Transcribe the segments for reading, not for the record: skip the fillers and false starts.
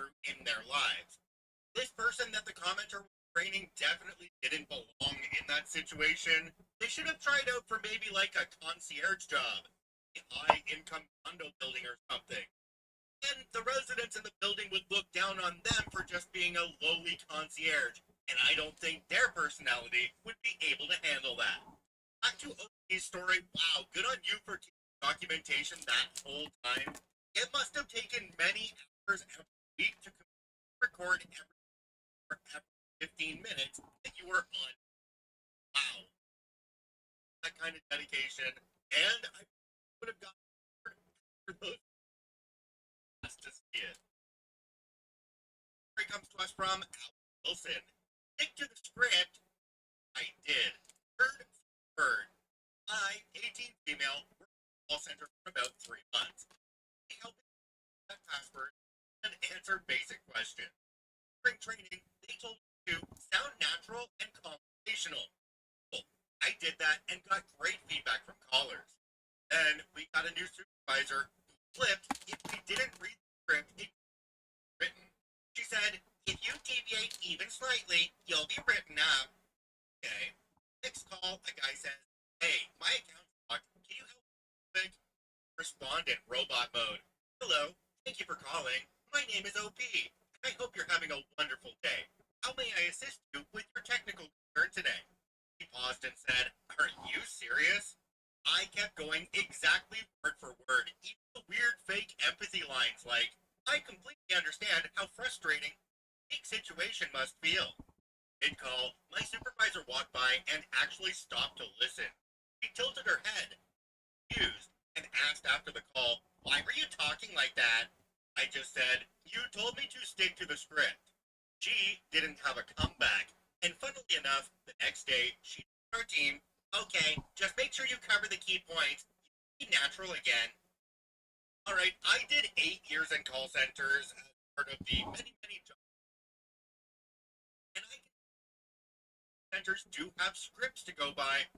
through in their lives. This person that the commenter was training definitely didn't belong in that situation. They should have tried out for maybe like a concierge job, a high income condo building or something. And the residents in the building would look down on them for just being a lowly concierge, and I don't think their personality would be able to handle that. Back to OP's story, wow, good on you for documentation that whole time. It must have taken many hours every week to record every 15 minutes that you were on. Wow. That kind of dedication. And I would have gotten for those to see it. Here comes to us from Al Wilson. Stick to the script. I did. Word. I, 18 female, worked at the call center for about 3 months. They helped me set passwords and answer basic questions. During training, they told me to sound natural and conversational. Well, I did that and got great feedback from callers. Then we got a new supervisor who flipped if we didn't read the script written. She said, if you deviate even slightly, you'll be written up. Okay. Next call, a guy says, hey, my account's locked. Can you help me? Respond in robot mode. Hello, thank you for calling. My name is OP. I hope you're having a wonderful day. How may I assist you with your technical concern today? He paused and said, are you serious? I kept going exactly word for word, even the weird fake empathy lines like, I completely understand how frustrating the situation must feel. Mid-call, my supervisor walked by and actually stopped to listen. She tilted her head, confused, and asked after the call, why were you talking like that? I just said, you told me to stick to the script. She didn't have a comeback, and funnily enough, the next day, she told our team, okay, just make sure you cover the key points. Be natural again. Alright, I did 8 years in call centers as part of the many jobs. And I can centers do have scripts to go by.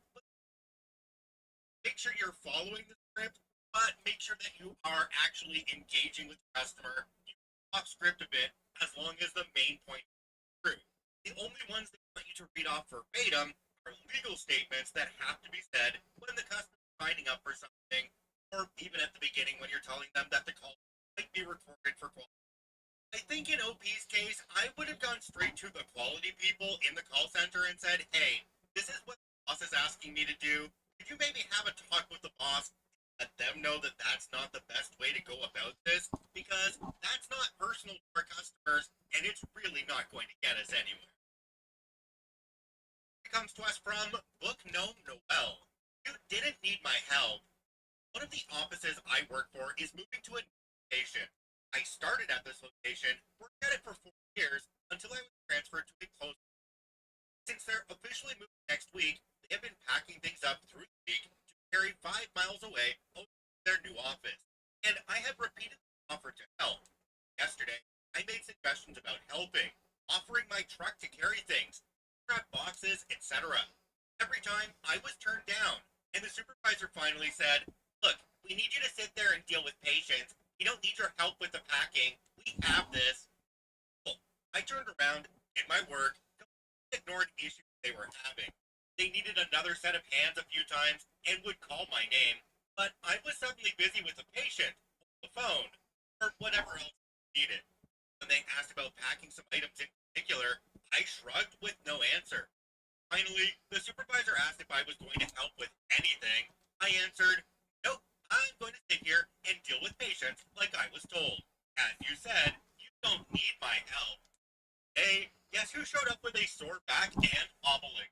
Make sure you're following the script, but make sure that you are actually engaging with the customer. You off script a bit as long as the main point is true. The only ones they want you to read off verbatim are legal statements that have to be said when the customer is signing up for something, or even at the beginning when you're telling them that the call might be recorded for quality. I think in OP's case, I would have gone straight to the quality people in the call center and said, hey, this is what the boss is asking me to do. Could you maybe have a talk with the boss and let them know that that's not the best way to go about this? Because that's not personal to our customers, and it's really not going to get us anywhere. It comes to us from Book Gnome Noel. You didn't need my help. One of the offices I work for is moving to a new location. I started at this location, worked at it for 4 years, until I was transferred to a close. Since they're officially moving next week, they have been packing things up through the week to carry 5 miles away to their new office. And I have repeatedly offered to help. Yesterday, I made suggestions about helping, offering my truck to carry things, grab boxes, etc. Every time, I was turned down, and the supervisor finally said, look, we need you to sit there and deal with patients. We don't need your help with the packing. We have this. Well, I turned around, did my work, ignored issues they were having. They needed another set of hands a few times and would call my name, but I was suddenly busy with a patient, the phone, or whatever else needed. When they asked about packing some items in particular, I shrugged with no answer. Finally, the supervisor asked if I was going to help with anything. I answered, nope, I'm going to sit here and deal with patients like I was told. As you said, you don't need my help. Hey, guess who showed up with a sore back and hobbling?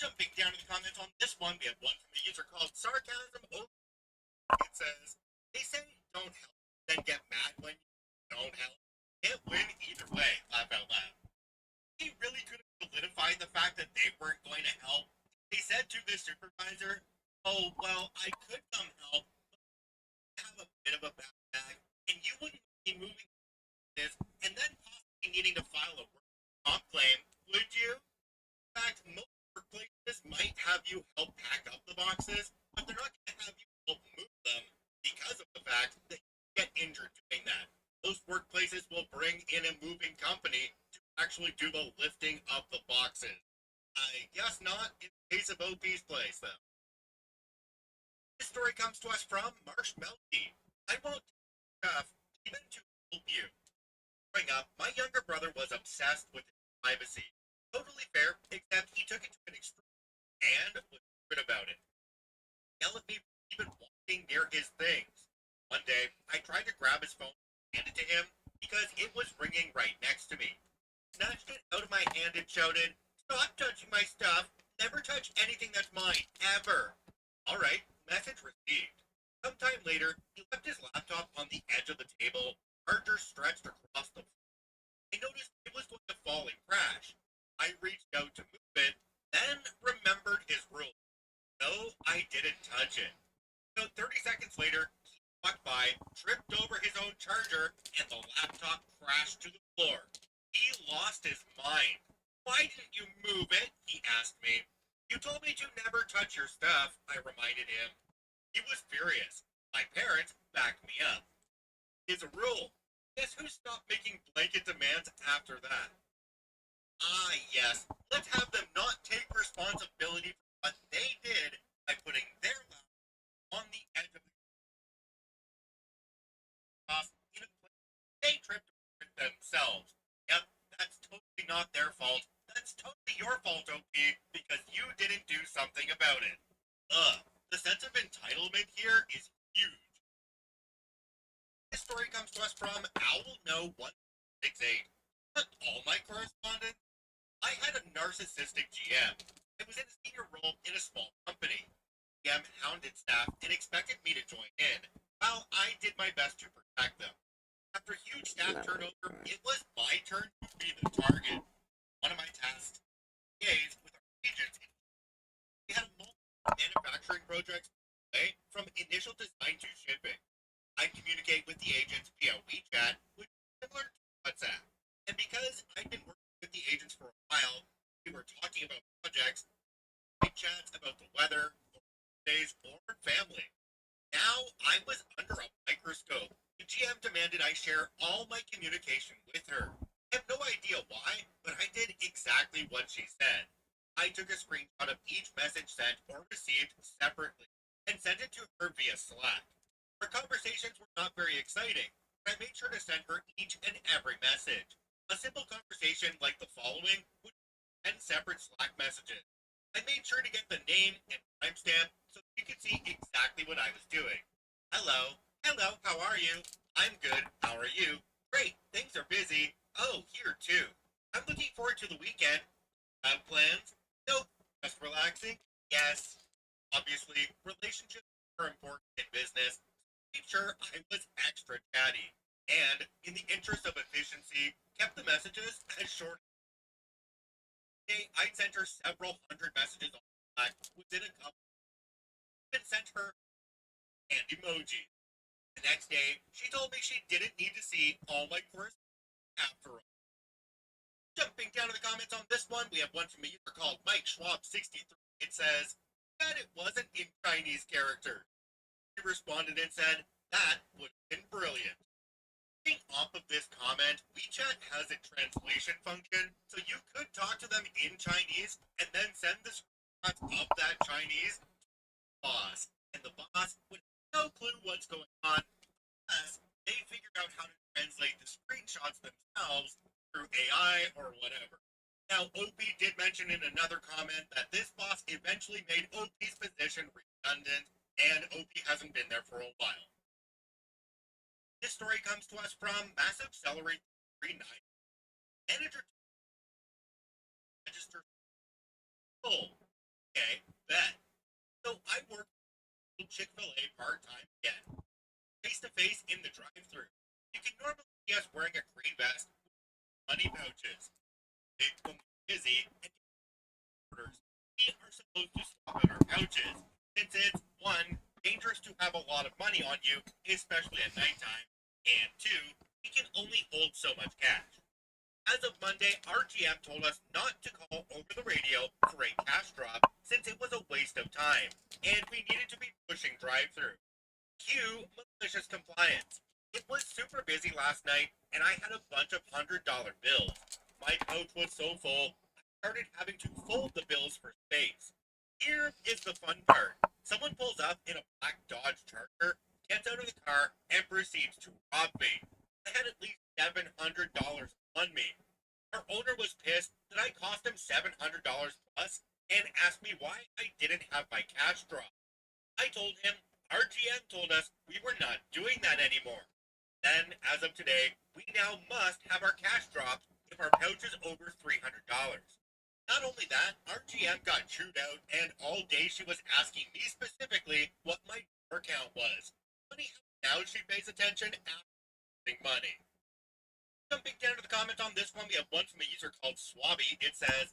Jumping down to the comments on this one, we have one from a user called Sarcasm. It says, they say don't help, then get mad when you don't help. Can't win either way, laugh out loud. He really could have solidified the fact that they weren't going to help. They said to the supervisor, oh, well, I could come help, but I have a bit of a bag, and you wouldn't be moving this, and then possibly needing to file a work comp claim, would you? In fact, most workplaces might have you help pack up the boxes, but they're not going to have you help move them because of the fact that you get injured doing that. Most workplaces will bring in a moving company to actually do the lifting of the boxes. I guess not in the case of OP's place, though. This story comes to us from Marshmelty. I won't enough even to help you. Growing up, my younger brother was obsessed with his privacy. Totally fair, except he took it to an extreme and was good about it. Yell at me for even walking near his things. One day, I tried to grab his phone and hand it to him because it was ringing right next to me. Snatched it out of my hand and shouted, "Stop touching my stuff! Never touch anything that's mine, ever!" Alright, message received. Sometime later, he left his laptop on the edge of the table, charger stretched across the floor. I noticed it was going to fall and crash. I reached out to move it, then remembered his rule. No, I didn't touch it. So 30 seconds later, he walked by, tripped over his own charger, and the laptop crashed to the floor. He lost his mind. "Why didn't you move it?" he asked me. "You told me to never touch your stuff," I reminded him. He was furious. My parents backed me up. It's a rule. Guess who stopped making blanket demands after that? Ah, yes. Let's have them not take responsibility for what they did by putting their laptop on the edge of the cross in a place they tripped over it themselves. Yep, that's totally not their fault. That's totally your fault, OP, because you didn't do something about it. Ugh, the sense of entitlement here is huge. This story comes to us from OwlKnow168. Not all my correspondence. I had a narcissistic GM. I was in a senior role in a small company. GM hounded staff and expected me to join in, while I did my best to protect them. After huge staff turnover, it was my turn to be the target. One of my tasks liaised with our agents. We had multiple manufacturing projects away from initial design to shipping. I communicate with the agents via WeChat, which is similar to WhatsApp. And because I'd been working with the agents for a while, we were talking about projects, chats about the weather, or days, or family. Now I was under a microscope. The GM demanded I share all my communication with her. I have no idea why, but I did exactly what she said. I took a screenshot of each message sent or received separately and sent it to her via Slack. Our conversations were not very exciting, but I made sure to send her each and every message. A simple conversation like the following would be 10 separate Slack messages. I made sure to get the name and timestamp so you could see exactly what I was doing. "Hello. Hello, how are you? I'm good. How are you? Great, things are busy. Oh, here too. I'm looking forward to the weekend. Have plans? Nope. Just relaxing? Yes." Obviously, relationships are important in business. Made sure I was extra chatty, and, in the interest of efficiency, kept the messages as short as day. I sent her several hundred messages on Slack within a couple. Even sent her and emoji. The next day, she told me she didn't need to see all my correspondence after all. Jumping down to the comments on this one, we have one from a user called Mike Schwab63. It says that it wasn't in Chinese characters. He responded and said, "That would have been brilliant." Getting off of this comment, WeChat has a translation function, so you could talk to them in Chinese and then send the screenshots of that Chinese to the boss. And the boss would have no clue what's going on unless they figured out how to translate the screenshots themselves through AI or whatever. Now, OP did mention in another comment that this boss eventually made OP's position redundant, and OP hasn't been there for a while. This story comes to us from Massive Celery 39. Manager register. Oh, okay, bet. So I work at Chick-fil-A part-time again. Face-to-face in the drive-thru. You can normally see us wearing a green vest with money pouches. Big when we're busy and orders, we are supposed to swap out our pouches, since it's, one, dangerous to have a lot of money on you, especially at nighttime, and two, we can only hold so much cash. As of Monday, our GM told us not to call over the radio for a cash drop since it was a waste of time, and we needed to be pushing drive-thru. Cue malicious compliance. It was super busy last night, and I had a bunch of $100 bills. My pouch was so full, I started having to fold the bills for space. Here is the fun part. Someone pulls up in a black Dodge Charger, gets out of the car, and proceeds to rob me. I had at least $700 on me. Our owner was pissed that I cost him $700 plus and asked me why I didn't have my cash draw. I told him our GM told us we were not doing that anymore. Then, as of today, we now must have our cash dropped if our pouch is over $300. Not only that, our GM got chewed out, and all day she was asking me specifically what my account was. Funny how now she pays attention after money. Jumping down to the comments on this one, we have one from a user called Swabby. It says,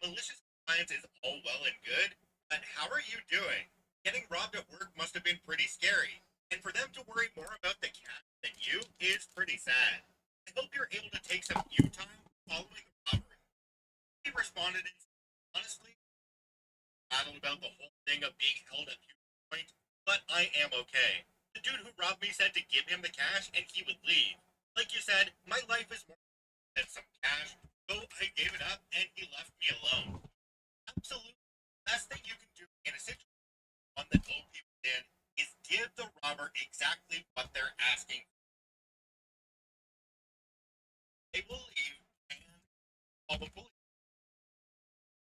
malicious compliance is all well and good, but how are you doing? Getting robbed at work must have been pretty scary, and for them to worry more about the cash than you is pretty sad. I hope you're able to take some you time following the robbery. He responded and said, honestly, battled about the whole thing of being held at point, but I am okay. The dude who robbed me said to give him the cash and he would leave. Like you said, my life is more than some cash, so I gave it up and he left me alone. Absolutely, the best thing you can do in a situation one that old people in is give the robber exactly what they're asking. They will leave and probably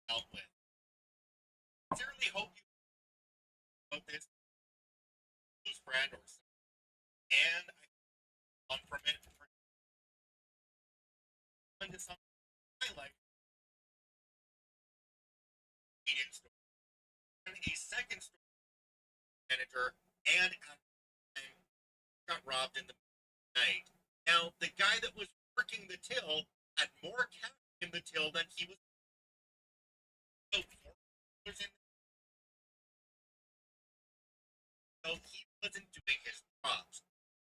help with. I sincerely hope you know about this close friend or something, and I from it for into something I like convenience store and a second store manager and got robbed in the night. Now the guy that was working the till had more cash in the till than he was so he wasn't doing his jobs.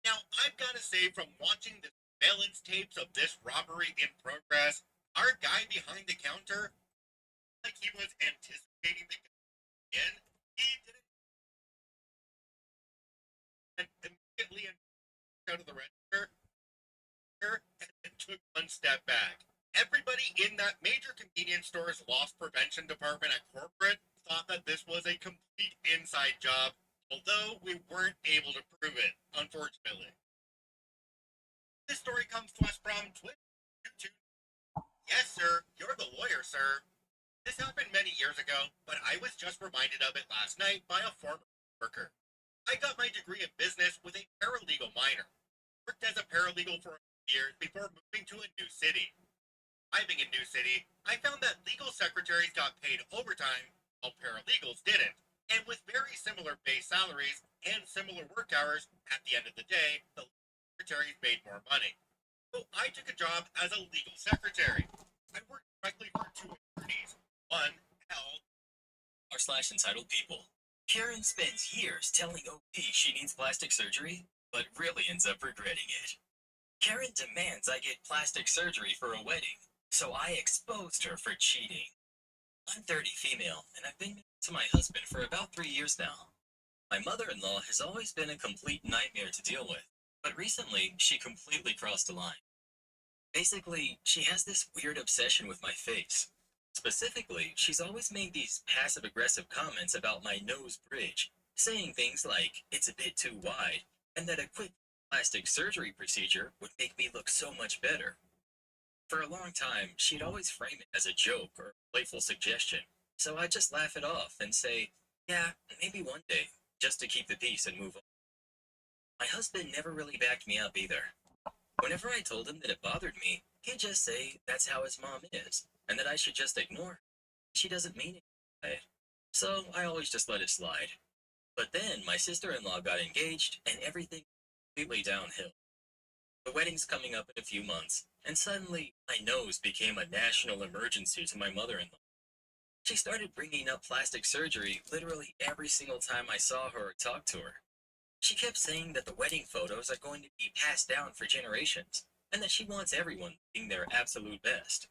Now I've got to say, from watching the surveillance tapes of this robbery in progress, our guy behind the counter, like he was anticipating the in, he didn't immediately out of the register and took one step back. Everybody in that major convenience store's loss prevention department at corporate thought that this was a complete inside job, although we weren't able to prove it, unfortunately. This story comes to us from TwdTeacakes. Yes, sir, you're the lawyer, sir. This happened many years ago, but I was just reminded of it last night by a former worker. I got my degree in business with a paralegal minor. Worked as a paralegal for a few years before moving to a new city. Arriving in New City, I found that legal secretaries got paid overtime while paralegals didn't, and with very similar base salaries and similar work hours, at the end of the day, the secretaries made more money. So I took a job as a legal secretary. I worked directly for two attorneys. One, L. r/entitled people. Karen spends years telling OP she needs plastic surgery, but really ends up regretting it. Karen demands I get plastic surgery for a wedding, so I exposed her for cheating. I'm 30 female, and I've been married to my husband for about 3 years now. My mother-in-law has always been a complete nightmare to deal with, but recently she completely crossed the line. Basically, she has this weird obsession with my face. Specifically, she's always made these passive-aggressive comments about my nose bridge, saying things like, it's a bit too wide, and that a quick plastic surgery procedure would make me look so much better. For a long time, she'd always frame it as a joke or a playful suggestion, so I'd just laugh it off and say, yeah, maybe one day, just to keep the peace and move on. My husband never really backed me up either. Whenever I told him that it bothered me, he'd just say that's how his mom is, and that I should just ignore her. She doesn't mean it by it. So I always just let it slide. But then my sister-in-law got engaged, and everything went completely downhill. The wedding's coming up in a few months, and suddenly my nose became a national emergency to my mother-in-law. She started bringing up plastic surgery literally every single time I saw her or talked to her. She kept saying that the wedding photos are going to be passed down for generations, and that she wants everyone being their absolute best.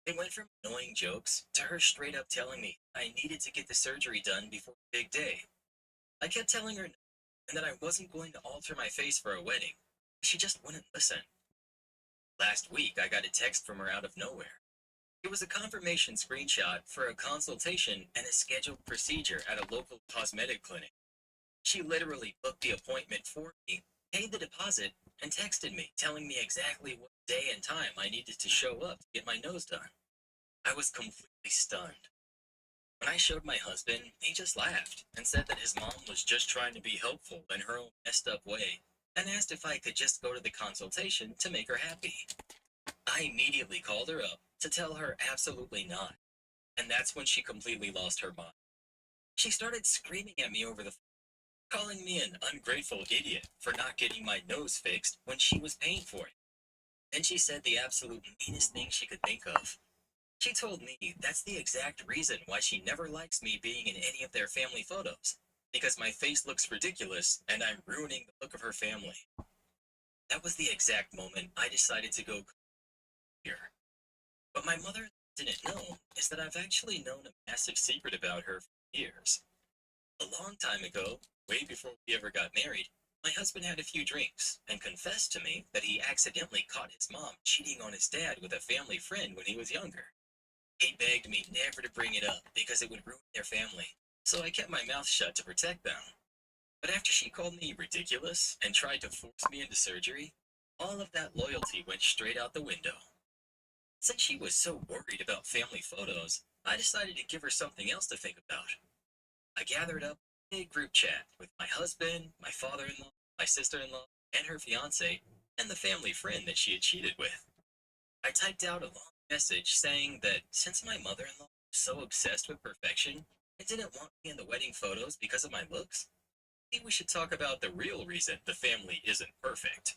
It went from annoying jokes to her straight up telling me I needed to get the surgery done before the big day. I kept telling her no, and that I wasn't going to alter my face for a wedding. She just wouldn't listen. Last week, I got a text from her out of nowhere. It was a confirmation screenshot for a consultation and a scheduled procedure at a local cosmetic clinic. She literally booked the appointment for me, paid the deposit, and texted me telling me exactly what day and time I needed to show up to get my nose done. I was completely stunned. When I showed my husband, he just laughed and said that his mom was just trying to be helpful in her own messed up way and asked if I could just go to the consultation to make her happy. I immediately called her up to tell her absolutely not, and that's when she completely lost her mind. She started screaming at me over the phone, calling me an ungrateful idiot for not getting my nose fixed when she was paying for it. Then she said the absolute meanest thing she could think of. She told me that's the exact reason why she never likes me being in any of their family photos, because my face looks ridiculous and I'm ruining the look of her family. That was the exact moment I decided to go here. But my mother didn't know is that I've actually known a massive secret about her for years. A long time ago, way before we ever got married, my husband had a few drinks and confessed to me that he accidentally caught his mom cheating on his dad with a family friend when he was younger. He begged me never to bring it up because it would ruin their family, so I kept my mouth shut to protect them. But after she called me ridiculous and tried to force me into surgery, all of that loyalty went straight out the window. Since she was so worried about family photos, I decided to give her something else to think about. I gathered up a big group chat with my husband, my father-in-law, my sister-in-law, and her fiance, and the family friend that she had cheated with. I typed out a long message saying that since my mother-in-law was so obsessed with perfection and didn't want me in the wedding photos because of my looks, maybe we should talk about the real reason the family isn't perfect.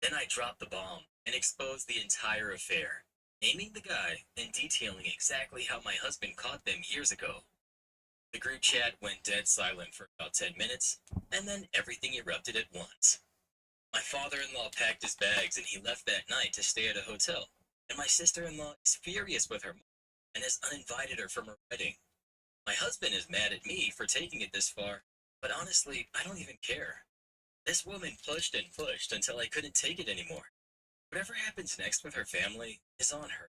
Then I dropped the bomb and exposed the entire affair, naming the guy and detailing exactly how my husband caught them years ago. The group chat went dead silent for about 10 minutes, and then everything erupted at once. My father-in-law packed his bags and he left that night to stay at a hotel, and my sister-in-law is furious with her mom and has uninvited her from her wedding. My husband is mad at me for taking it this far, but honestly, I don't even care. This woman pushed and pushed until I couldn't take it anymore. Whatever happens next with her family is on her.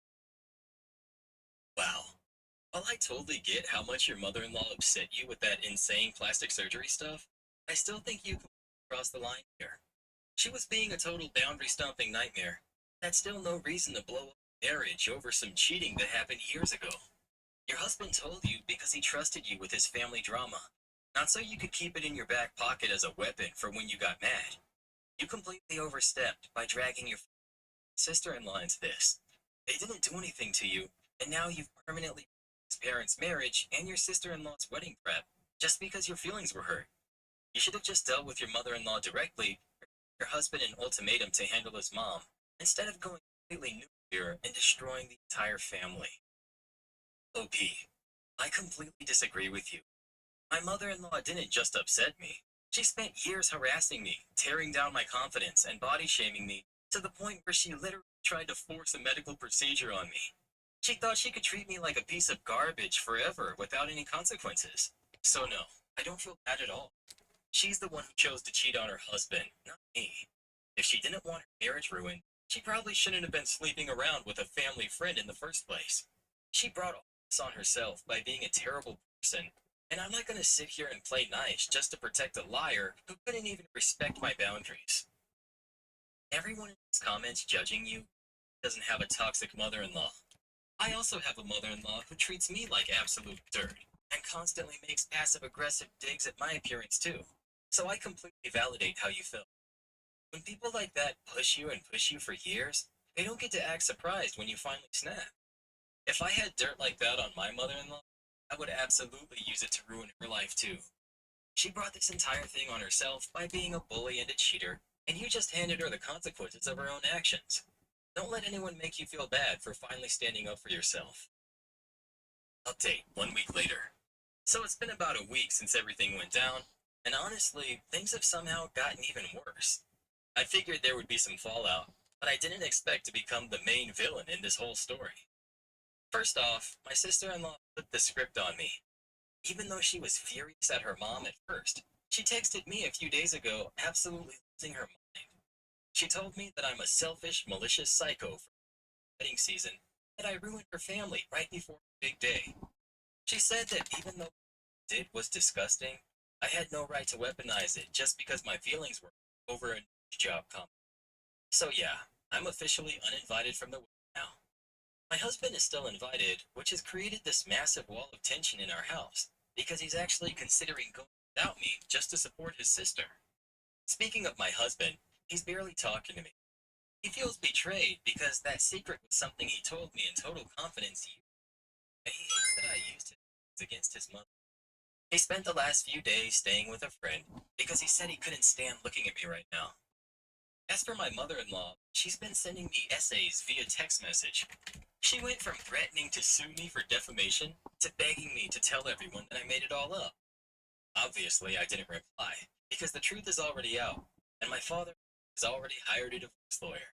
Wow. While I totally get how much your mother-in-law upset you with that insane plastic surgery stuff, I still think you crossed the line here. She was being a total boundary-stomping nightmare. That's still no reason to blow up marriage over some cheating that happened years ago. Your husband told you because he trusted you with his family drama, not so you could keep it in your back pocket as a weapon for when you got mad. You completely overstepped by dragging your sister-in-law into this. They didn't do anything to you, and now you've permanently his parents' marriage and your sister-in-law's wedding prep just because your feelings were hurt. You should have just dealt with your mother-in-law directly, your husband an ultimatum to handle his mom, instead of going completely nuclear and destroying the entire family. OP, I completely disagree with you. My mother-in-law didn't just upset me. She spent years harassing me, tearing down my confidence, and body-shaming me to the point where she literally tried to force a medical procedure on me. She thought she could treat me like a piece of garbage forever without any consequences. So no, I don't feel bad at all. She's the one who chose to cheat on her husband, not me. If she didn't want her marriage ruined, she probably shouldn't have been sleeping around with a family friend in the first place. She brought all this on herself by being a terrible person, and I'm not going to sit here and play nice just to protect a liar who couldn't even respect my boundaries. Everyone in these comments judging you doesn't have a toxic mother-in-law. I also have a mother-in-law who treats me like absolute dirt and constantly makes passive-aggressive digs at my appearance too. So I completely validate how you feel. When people like that push you and push you for years, they don't get to act surprised when you finally snap. If I had dirt like that on my mother-in-law, I would absolutely use it to ruin her life too. She brought this entire thing on herself by being a bully and a cheater, and you just handed her the consequences of her own actions. Don't let anyone make you feel bad for finally standing up for yourself. Update 1 week later. So it's been about a week since everything went down, and honestly, things have somehow gotten even worse. I figured there would be some fallout, but I didn't expect to become the main villain in this whole story. First off, my sister-in-law flipped the script on me. Even though she was furious at her mom at first, She texted me a few days ago, absolutely losing her mind. She told me that I'm a selfish, malicious psycho for wedding season, that I ruined her family right before the big day. She said that even though what I did was disgusting, I had no right to weaponize it just because my feelings were over a job comment. So yeah, I'm officially uninvited from the wedding now. My husband is still invited, which has created this massive wall of tension in our house, because he's actually considering going without me just to support his sister. Speaking of my husband, he's barely talking to me. He feels betrayed because that secret was something he told me in total confidence, and he hates that I used it against his mother. He spent the last few days staying with a friend because he said he couldn't stand looking at me right now. As for my mother-in-law, she's been sending me essays via text message. She went from threatening to sue me for defamation to begging me to tell everyone that I made it all up. Obviously, I didn't reply because the truth is already out, and my father has already hired a divorce lawyer.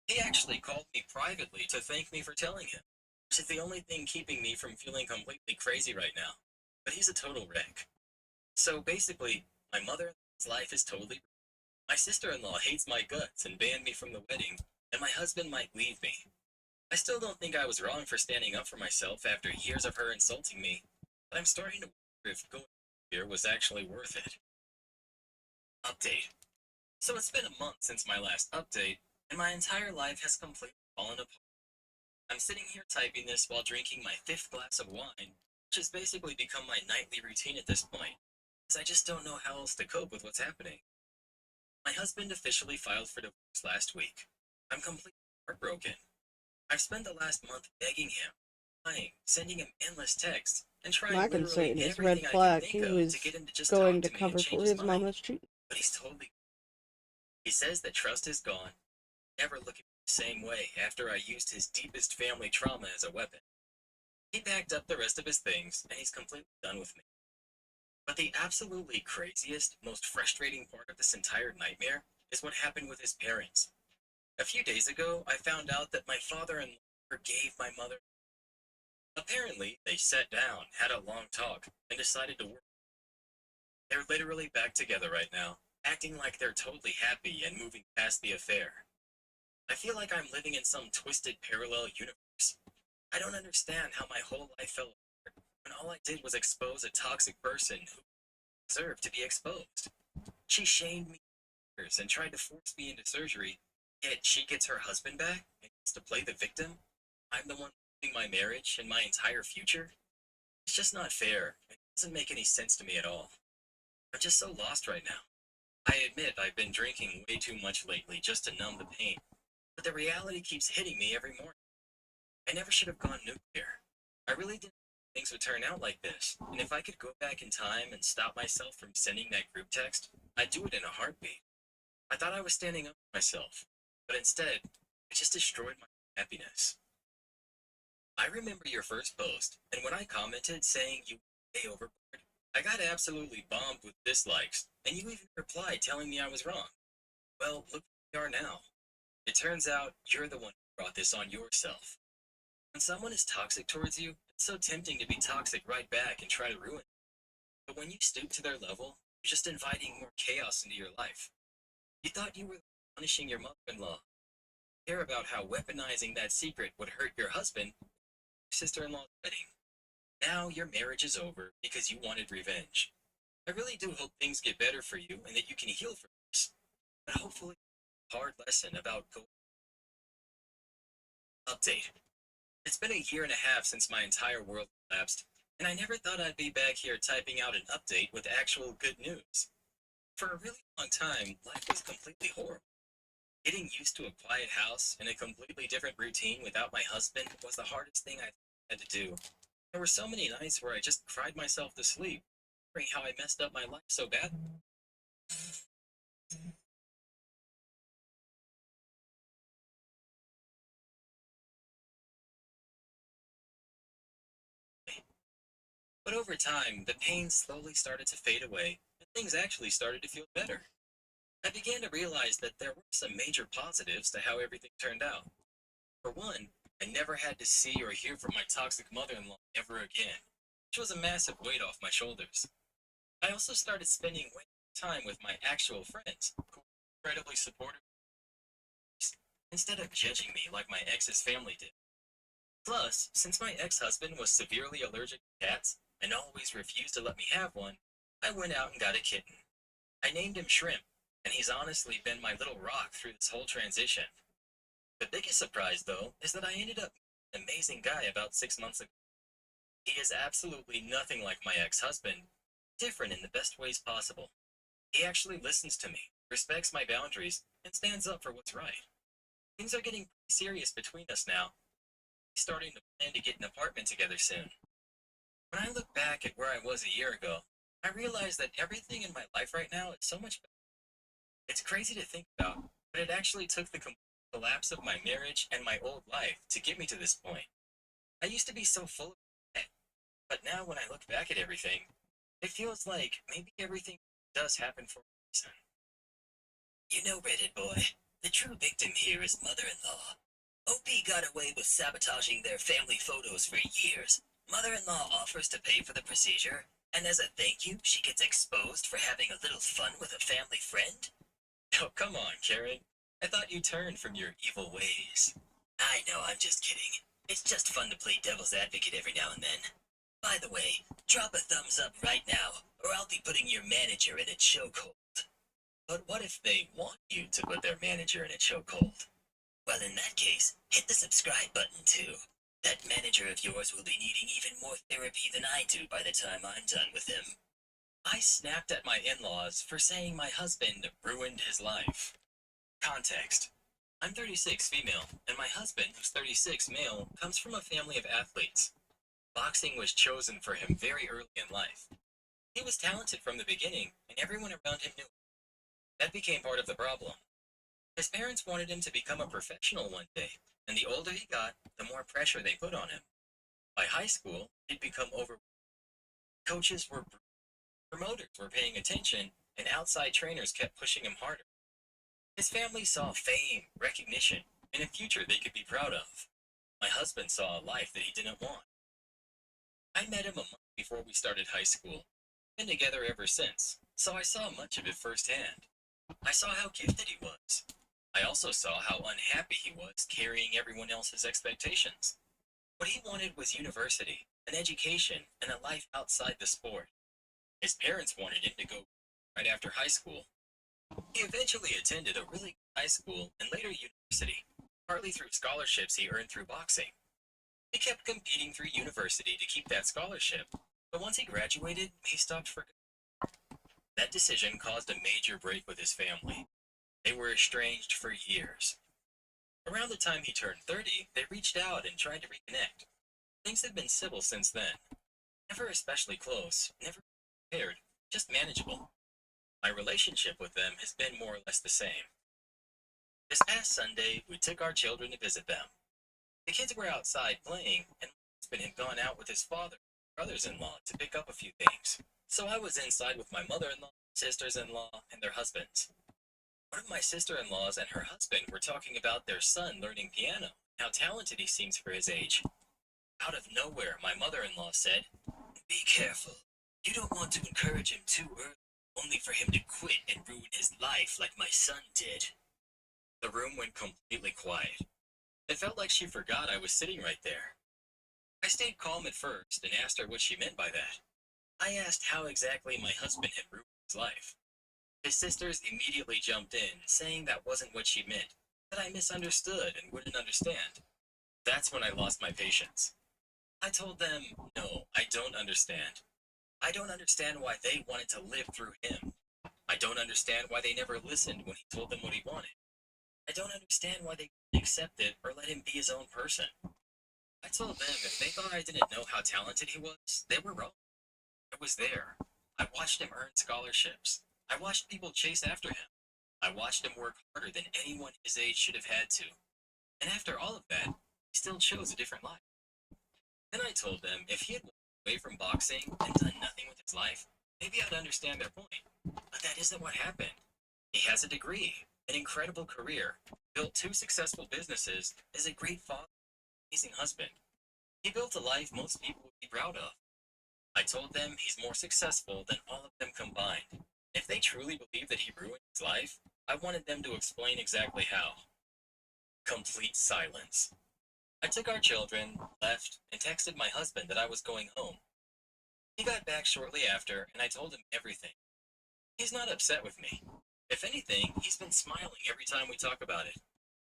He actually called me privately to thank me for telling him, which is the only thing keeping me from feeling completely crazy right now. But he's a total wreck. So basically, my mother-in-law's life is totally. My sister-in-law hates my guts and banned me from the wedding, and my husband might leave me. I still don't think I was wrong for standing up for myself after years of her insulting me, but I'm starting to wonder if going here was actually worth it. Update. So it's been a month since my last update, and my entire life has completely fallen apart. I'm sitting here typing this while drinking my 5th glass of wine, which has basically become my nightly routine at this point, because I just don't know how else to cope with what's happening. My husband officially filed for divorce last week. I'm completely heartbroken. I've spent the last month begging him, crying, sending him endless texts, and trying I can literally say his everything red I flag. can He think of was to get him to just going talk to to me and cover change for his his mind. mama's treatment. But he's totally. He says that trust is gone. Never look at me the same way after I used his deepest family trauma as a weapon. He packed up the rest of his things, and he's completely done with me. But the absolutely craziest, most frustrating part of this entire nightmare is what happened with his parents. A few days ago, I found out that my father-in-law forgave my mother. Apparently, they sat down, had a long talk, and decided to work. They're literally back together right now, acting like they're totally happy and moving past the affair. I feel like I'm living in some twisted parallel universe. I don't understand how my whole life fell apart when all I did was expose a toxic person who deserved to be exposed. She shamed me for years and tried to force me into surgery, yet she gets her husband back and gets to play the victim. I'm the one losing my marriage and my entire future. It's just not fair. It doesn't make any sense to me at all. I'm just so lost right now. I admit I've been drinking way too much lately just to numb the pain, but the reality keeps hitting me every morning. I never should have gone nuclear. I really didn't think things would turn out like this, and if I could go back in time and stop myself from sending that group text, I'd do it in a heartbeat. I thought I was standing up for myself, but instead, it just destroyed my happiness. I remember your first post, and when I commented saying you were way overboard, I got absolutely bombed with dislikes, and you even replied telling me I was wrong. Well, look where we are now. It turns out you're the one who brought this on yourself. When someone is toxic towards you, it's so tempting to be toxic right back and try to ruin it. But when you stoop to their level, you're just inviting more chaos into your life. You thought you were punishing your mother-in-law. You care about how weaponizing that secret would hurt your husband, your sister-in-law's wedding. Now your marriage is over because you wanted revenge. I really do hope things get better for you and that you can heal from this. But hopefully, a hard lesson about update. It's been a year and a half since my entire world collapsed, and I never thought I'd be back here typing out an update with actual good news. For a really long time, life was completely horrible. Getting used to a quiet house and a completely different routine without my husband was the hardest thing I had to do. There were so many nights where I just cried myself to sleep, wondering how I messed up my life so bad. But over time, the pain slowly started to fade away, and things actually started to feel better. I began to realize that there were some major positives to how everything turned out. For one, I never had to see or hear from my toxic mother-in-law ever again, which was a massive weight off my shoulders. I also started spending way more time with my actual friends, who were incredibly supportive instead of judging me like my ex's family did. Plus, since my ex-husband was severely allergic to cats and always refused to let me have one, I went out and got a kitten. I named him Shrimp, and he's honestly been my little rock through this whole transition. The biggest surprise, though, is that I ended up meeting an amazing guy about 6 months ago. He is absolutely nothing like my ex-husband, different in the best ways possible. He actually listens to me, respects my boundaries, and stands up for what's right. Things are getting pretty serious between us now. He's starting to plan to get an apartment together soon. When I look back at where I was a year ago, I realize that everything in my life right now is so much better. It's crazy to think about, but it actually took the complete collapse of my marriage and my old life to get me to this point. I used to be so full of regret, but now when I look back at everything, it feels like maybe everything does happen for a reason. You know, Reddit boy, the true victim here is mother-in-law. OP got away with sabotaging their family photos for years. Mother-in-law offers to pay for the procedure, and as a thank you, she gets exposed for having a little fun with a family friend? Oh, come on, Karen. I thought you turned from your evil ways. I know, I'm just kidding. It's just fun to play devil's advocate every now and then. By the way, drop a thumbs up right now, or I'll be putting your manager in a chokehold. But what if they want you to put their manager in a chokehold? Well, in that case, hit the subscribe button too. That manager of yours will be needing even more therapy than I do by the time I'm done with him. I snapped at my in-laws for saying my husband ruined his life. Context. I'm 36 female, and my husband, who's 36 male, comes from a family of athletes. Boxing was chosen for him very early in life. He was talented from the beginning, and everyone around him knew it. That became part of the problem. His parents wanted him to become a professional one day, and the older he got, the more pressure they put on him. By high school, he'd become overwhelmed. Coaches were promoters were paying attention, and outside trainers kept pushing him harder. His family saw fame, recognition, and a future they could be proud of. My husband saw a life that he didn't want. I met him a month before we started high school. Been together ever since, so I saw much of it firsthand. I saw how gifted he was. I also saw how unhappy he was carrying everyone else's expectations. What he wanted was university, an education, and a life outside the sport. His parents wanted him to go right after high school. He eventually attended a really good high school and later university, partly through scholarships he earned through boxing. He kept competing through university to keep that scholarship, but once he graduated, he stopped for good. That decision caused a major break with his family. They were estranged for years. Around the time he turned 30, they reached out and tried to reconnect. Things had been civil since then. Never especially close, never prepared, just manageable. My relationship with them has been more or less the same. This past Sunday, we took our children to visit them. The kids were outside playing, and my husband had gone out with his father and brothers-in-law to pick up a few things. So I was inside with my mother-in-law, sisters-in-law, and their husbands. One of my sister-in-laws and her husband were talking about their son learning piano, how talented he seems for his age. Out of nowhere, my mother-in-law said, "Be careful. You don't want to encourage him too early, only for him to quit and ruin his life like my son did." The room went completely quiet. It felt like she forgot I was sitting right there. I stayed calm at first and asked her what she meant by that. I asked how exactly my husband had ruined his life. His sisters immediately jumped in, saying that wasn't what she meant, that I misunderstood and wouldn't understand. That's when I lost my patience. I told them, no, I don't understand. I don't understand why they wanted to live through him. I don't understand why they never listened when he told them what he wanted. I don't understand why they couldn't accept it or let him be his own person. I told them if they thought I didn't know how talented he was, they were wrong. I was there. I watched him earn scholarships. I watched people chase after him. I watched him work harder than anyone his age should have had to. And after all of that, he still chose a different life. Then I told them if he had walked away from boxing and done nothing with his life, maybe I'd understand their point. But that isn't what happened. He has a degree, an incredible career, built 2 successful businesses, is a great father, amazing husband. He built a life most people would be proud of. I told them he's more successful than all of them combined. If they truly believe that he ruined his life, I wanted them to explain exactly how. Complete silence. I took our children, left, and texted my husband that I was going home. He got back shortly after, and I told him everything. He's not upset with me. If anything, he's been smiling every time we talk about it.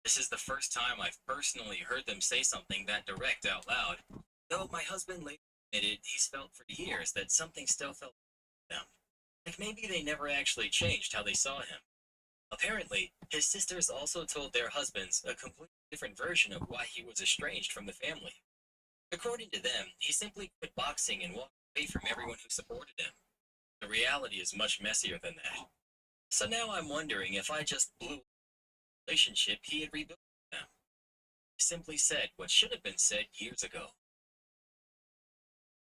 This is the first time I've personally heard them say something that direct out loud, though my husband later admitted he's felt for years that something still felt them. Like maybe they never actually changed how they saw him. Apparently, his sisters also told their husbands a completely different version of why he was estranged from the family. According to them, he simply quit boxing and walked away from everyone who supported him. The reality is much messier than that. So now I'm wondering if I just blew the relationship he had rebuilt with them. He simply said what should have been said years ago.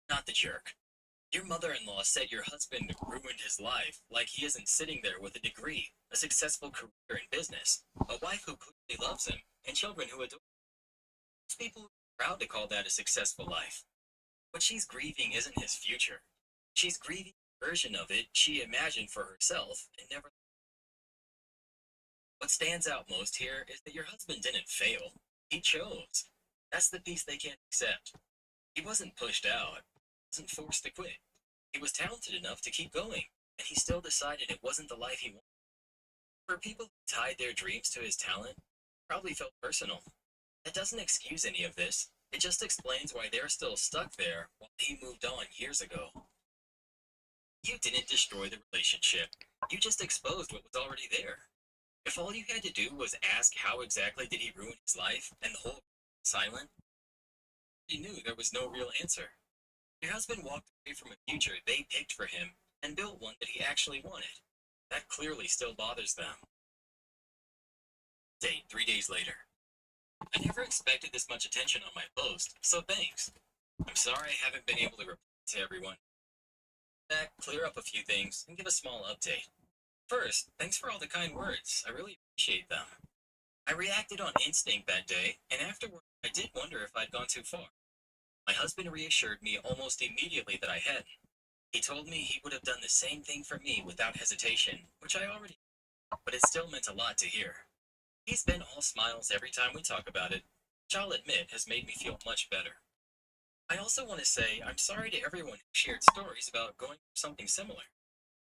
Not the jerk. Your mother-in-law said your husband ruined his life, like he isn't sitting there with a degree, a successful career in business, a wife who clearly loves him, and children who adore him. Most people are proud to call that a successful life. What she's grieving isn't his future. She's grieving the version of it she imagined for herself and never. What stands out most here is that your husband didn't fail. He chose. That's the piece they can't accept. He wasn't pushed out. He wasn't forced to quit. He was talented enough to keep going, and he still decided it wasn't the life he wanted. For people who tied their dreams to his talent, it probably felt personal. That doesn't excuse any of this. It just explains why they're still stuck there while he moved on years ago. You didn't destroy the relationship. You just exposed what was already there. If all you had to do was ask how exactly did he ruin his life, and the whole was silent, you knew there was no real answer. Your husband walked away from a future they picked for him and built one that he actually wanted. That clearly still bothers them. Date 3 days later. I never expected this much attention on my post, so thanks. I'm sorry I haven't been able to reply to everyone. Back, clear up a few things, and give a small update. First, thanks for all the kind words. I really appreciate them. I reacted on instinct that day, and afterward, I did wonder if I'd gone too far. My husband reassured me almost immediately that I hadn't. He told me he would have done the same thing for me without hesitation, which I already knew, but it still meant a lot to hear. He's been all smiles every time we talk about it, which I'll admit has made me feel much better. I also want to say I'm sorry to everyone who shared stories about going through something similar.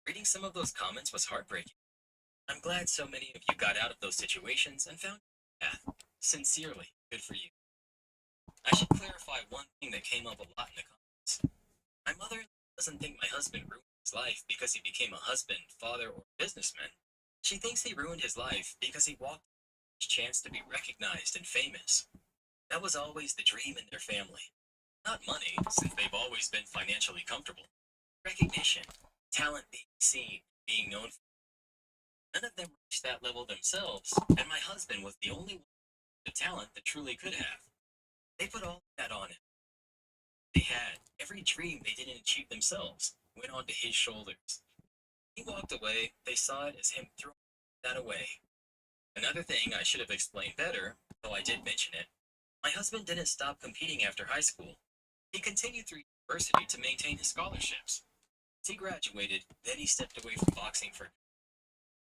Reading some of those comments was heartbreaking. I'm glad so many of you got out of those situations and found your path. Sincerely, good for you. I should clarify one thing that came up a lot in the comments. My mother doesn't think my husband ruined his life because he became a husband, father, or businessman. She thinks he ruined his life because he walked his chance to be recognized and famous. That was always the dream in their family. Not money, since they've always been financially comfortable. Recognition, talent being seen, being known for. None of them reached that level themselves, and my husband was the only one with the talent that truly could have. They put all that on him. They had every dream they didn't achieve themselves went onto his shoulders. He walked away, they saw it as him throwing that away. Another thing I should have explained better, though I did mention it, my husband didn't stop competing after high school. He continued through university to maintain his scholarships. As he graduated, then he stepped away from boxing for.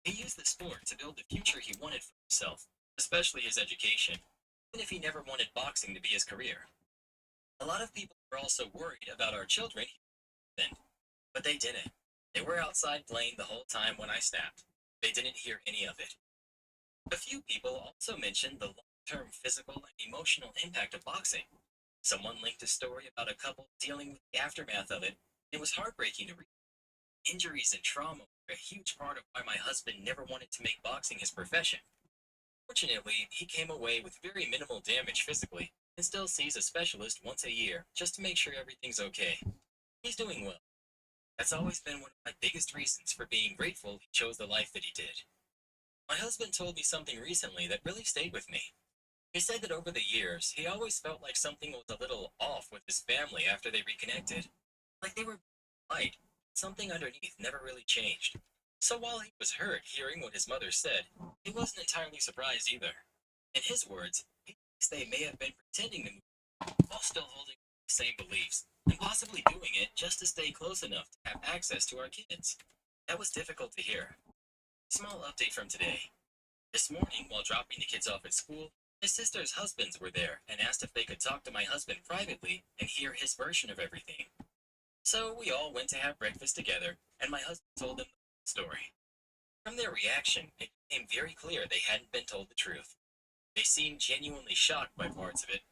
He used the sport to build the future he wanted for himself, especially his education, even if he never wanted boxing to be his career. A lot of people were also worried about our children then, but they didn't. They were outside playing the whole time when I snapped. They didn't hear any of it. A few people also mentioned the long-term physical and emotional impact of boxing. Someone linked a story about a couple dealing with the aftermath of it. It was heartbreaking to read. Injuries and trauma were a huge part of why my husband never wanted to make boxing his profession. Fortunately, he came away with very minimal damage physically and still sees a specialist once a year just to make sure everything's okay. He's doing well. That's always been one of my biggest reasons for being grateful he chose the life that he did. My husband told me something recently that really stayed with me. He said that over the years, he always felt like something was a little off with his family after they reconnected. Like they were light, something underneath never really changed. So while he was hurt hearing what his mother said, he wasn't entirely surprised either. In his words, he thinks they may have been pretending to move while still holding the same beliefs, and possibly doing it just to stay close enough to have access to our kids. That was difficult to hear. Small update from today. This morning, while dropping the kids off at school, his sister's husbands were there and asked if they could talk to my husband privately and hear his version of everything. So we all went to have breakfast together, and my husband told them the story. From their reaction, it became very clear they hadn't been told the truth. They seemed genuinely shocked by parts of it.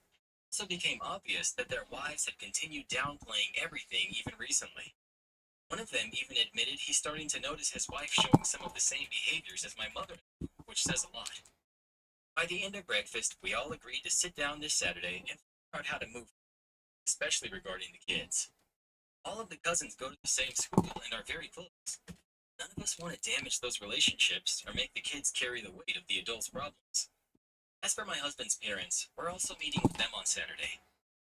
It also became obvious that their wives had continued downplaying everything even recently. One of them even admitted he's starting to notice his wife showing some of the same behaviors as my mother, which says a lot. By the end of breakfast, we all agreed to sit down this Saturday and figure out how to move, especially regarding the kids. All of the cousins go to the same school and are very close. None of us want to damage those relationships or make the kids carry the weight of the adults' problems. As for my husband's parents, we're also meeting with them on Saturday.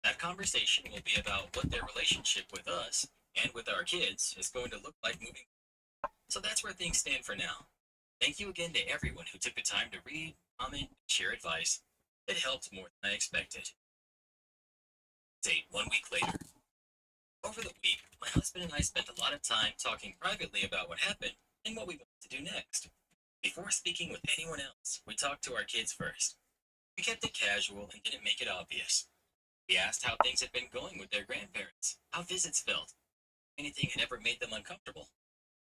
That conversation will be about what their relationship with us and with our kids is going to look like moving forward. So that's where things stand for now. Thank you again to everyone who took the time to read, comment, and share advice. It helped more than I expected. Date 1 week later. Over the week, my husband and I spent a lot of time talking privately about what happened and what we want to do next. Before speaking with anyone else, we talked to our kids first. We kept it casual and didn't make it obvious. We asked how things had been going with their grandparents, how visits felt, if anything had ever made them uncomfortable.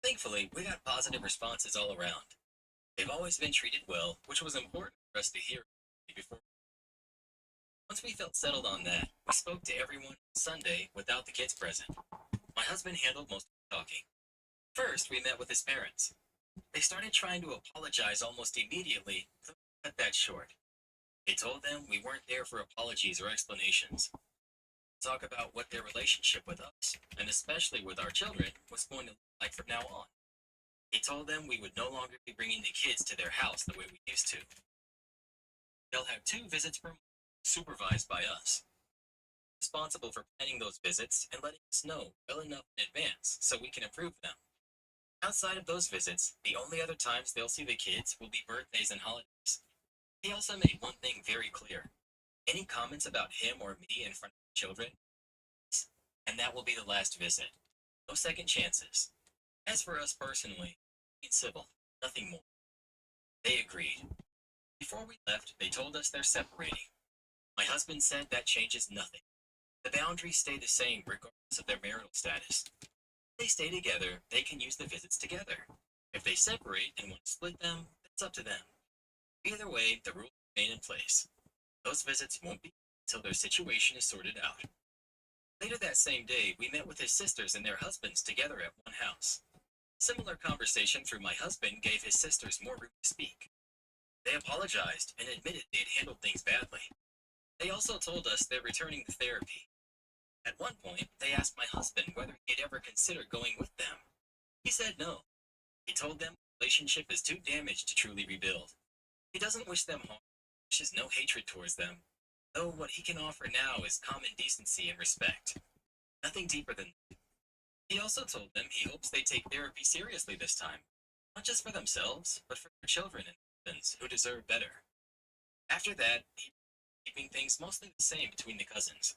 Thankfully, we got positive responses all around. They've always been treated well, which was important for us to hear before. Once we felt settled on that, we spoke to everyone on Sunday without the kids present. My husband handled most of the talking. First, we met with his parents. They started trying to apologize almost immediately, so we cut that short. They told them we weren't there for apologies or explanations. Talk about what their relationship with us, and especially with our children, was going to look like from now on. He told them we would no longer be bringing the kids to their house the way we used to. They'll have 2 visits per month, supervised by us. Responsible for planning those visits and letting us know well enough in advance so we can approve them. Outside of those visits, the only other times they'll see the kids will be birthdays and holidays. He also made one thing very clear. Any comments about him or me in front of the children, and that will be the last visit. No second chances. As for us personally, it's civil, nothing more. They agreed. Before we left, they told us they're separating. My husband said that changes nothing. The boundaries stay the same regardless of their marital status. If they stay together, they can use the visits together. If they separate and want to split them, it's up to them. Either way, the rules remain in place. Those visits won't be until their situation is sorted out. Later that same day, we met with his sisters and their husbands together at one house. Similar conversation through my husband gave his sisters more room to speak. They apologized and admitted they had handled things badly. They also told us they're returning to therapy. At one point, they asked my husband whether he'd ever consider going with them. He said no. He told them the relationship is too damaged to truly rebuild. He doesn't wish them harm, wishes no hatred towards them, though what he can offer now is common decency and respect. Nothing deeper than that. He also told them he hopes they take therapy seriously this time, not just for themselves, but for their children and husbands who deserve better. After that, he keeping things mostly the same between the cousins.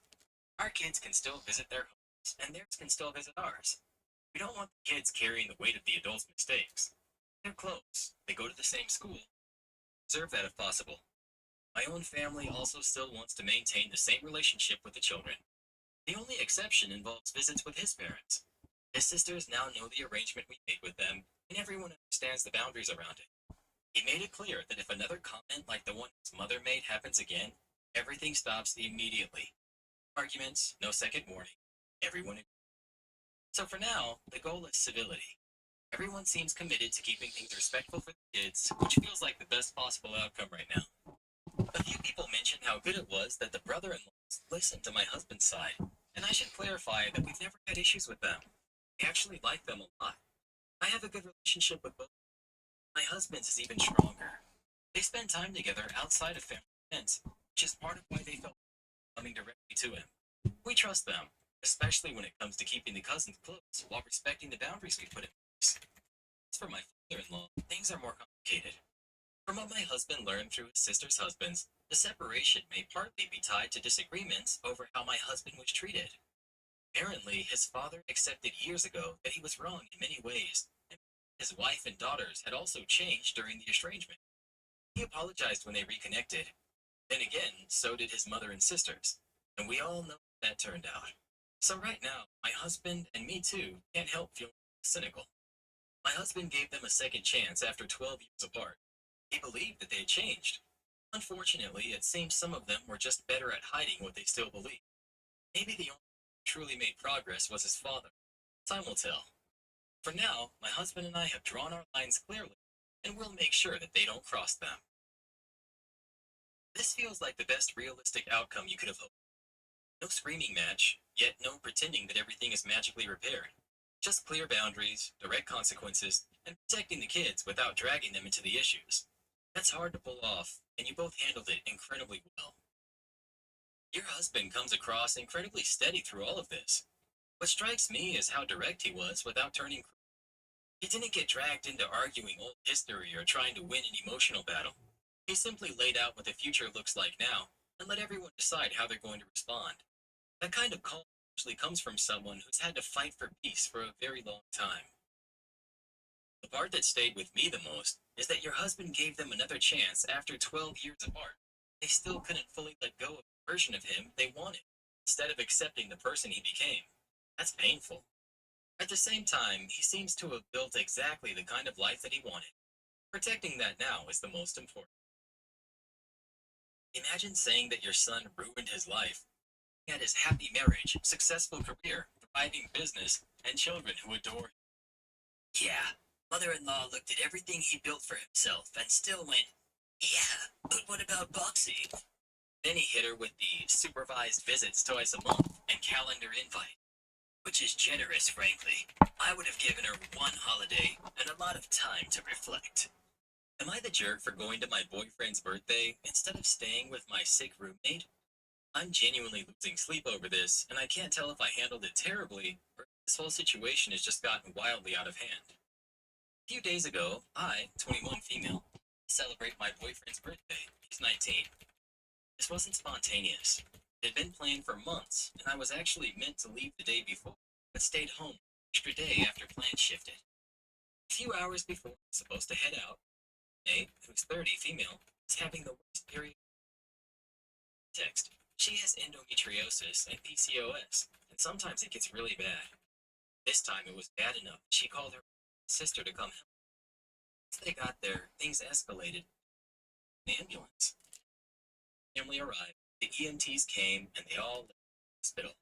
Our kids can still visit their homes, and theirs can still visit ours. We don't want the kids carrying the weight of the adults' mistakes. They're close. They go to the same school. Preserve that if possible. My own family also still wants to maintain the same relationship with the children. The only exception involves visits with his parents. His sisters now know the arrangement we made with them, and everyone understands the boundaries around it. He made it clear that if another comment like the one his mother made happens again, everything stops immediately. Arguments, no second warning. Everyone agrees. So for now, the goal is civility. Everyone seems committed to keeping things respectful for the kids, which feels like the best possible outcome right now. A few people mentioned how good it was that the brother-in-laws listened to my husband's side, and I should clarify that we've never had issues with them. We actually like them a lot. I have a good relationship with both. My husband's is even stronger. They spend time together outside of family events, which is part of why they felt coming directly to him. We trust them, especially when it comes to keeping the cousins close while respecting the boundaries we put in place. As for my father-in-law, things are more complicated. From what my husband learned through his sister's husbands, the separation may partly be tied to disagreements over how my husband was treated. Apparently, his father accepted years ago that he was wrong in many ways, and his wife and daughters had also changed during the estrangement. He apologized when they reconnected. Then again, so did his mother and sisters, and we all know how that turned out. So right now, my husband and me too can't help feeling cynical. My husband gave them a second chance after 12 years apart. He believed that they had changed. Unfortunately, it seems some of them were just better at hiding what they still believed. Maybe the only one who truly made progress was his father. Time will tell. For now, my husband and I have drawn our lines clearly, and we'll make sure that they don't cross them. This feels like the best realistic outcome you could have hoped. No screaming match, yet no pretending that everything is magically repaired. Just clear boundaries, direct consequences, and protecting the kids without dragging them into the issues. That's hard to pull off, and you both handled it incredibly well. Your husband comes across incredibly steady through all of this. What strikes me is how direct he was without turning cruel. He didn't get dragged into arguing old history or trying to win an emotional battle. He simply laid out what the future looks like now and let everyone decide how they're going to respond. That kind of calm usually comes from someone who's had to fight for peace for a very long time. The part that stayed with me the most is that your husband gave them another chance after 12 years apart. They still couldn't fully let go of the version of him they wanted, instead of accepting the person he became. That's painful. At the same time, he seems to have built exactly the kind of life that he wanted. Protecting that now is the most important. Imagine saying that your son ruined his life. He had his happy marriage, successful career, thriving business, and children who adore him. Yeah, mother-in-law looked at everything he built for himself and still went, yeah, but what about boxing? Then he hit her with the supervised visits twice a month and calendar invite, which is generous, frankly. I would have given her one holiday and a lot of time to reflect. Am I the jerk for going to my boyfriend's birthday instead of staying with my sick roommate? I'm genuinely losing sleep over this, and I can't tell if I handled it terribly or if this whole situation has just gotten wildly out of hand. A few days ago, I, 21 female, celebrate my boyfriend's birthday. He's 19. This wasn't spontaneous. It had been planned for months, and I was actually meant to leave the day before, but stayed home an extra day after plans shifted. A few hours before I was supposed to head out, Nate, who's 30 female, is having the worst period. Text. She has endometriosis and PCOS, and sometimes it gets really bad. This time it was bad enough she called her sister to come help. Once they got there, things escalated. An ambulance. Family arrived, the EMTs came, and they all left the hospital.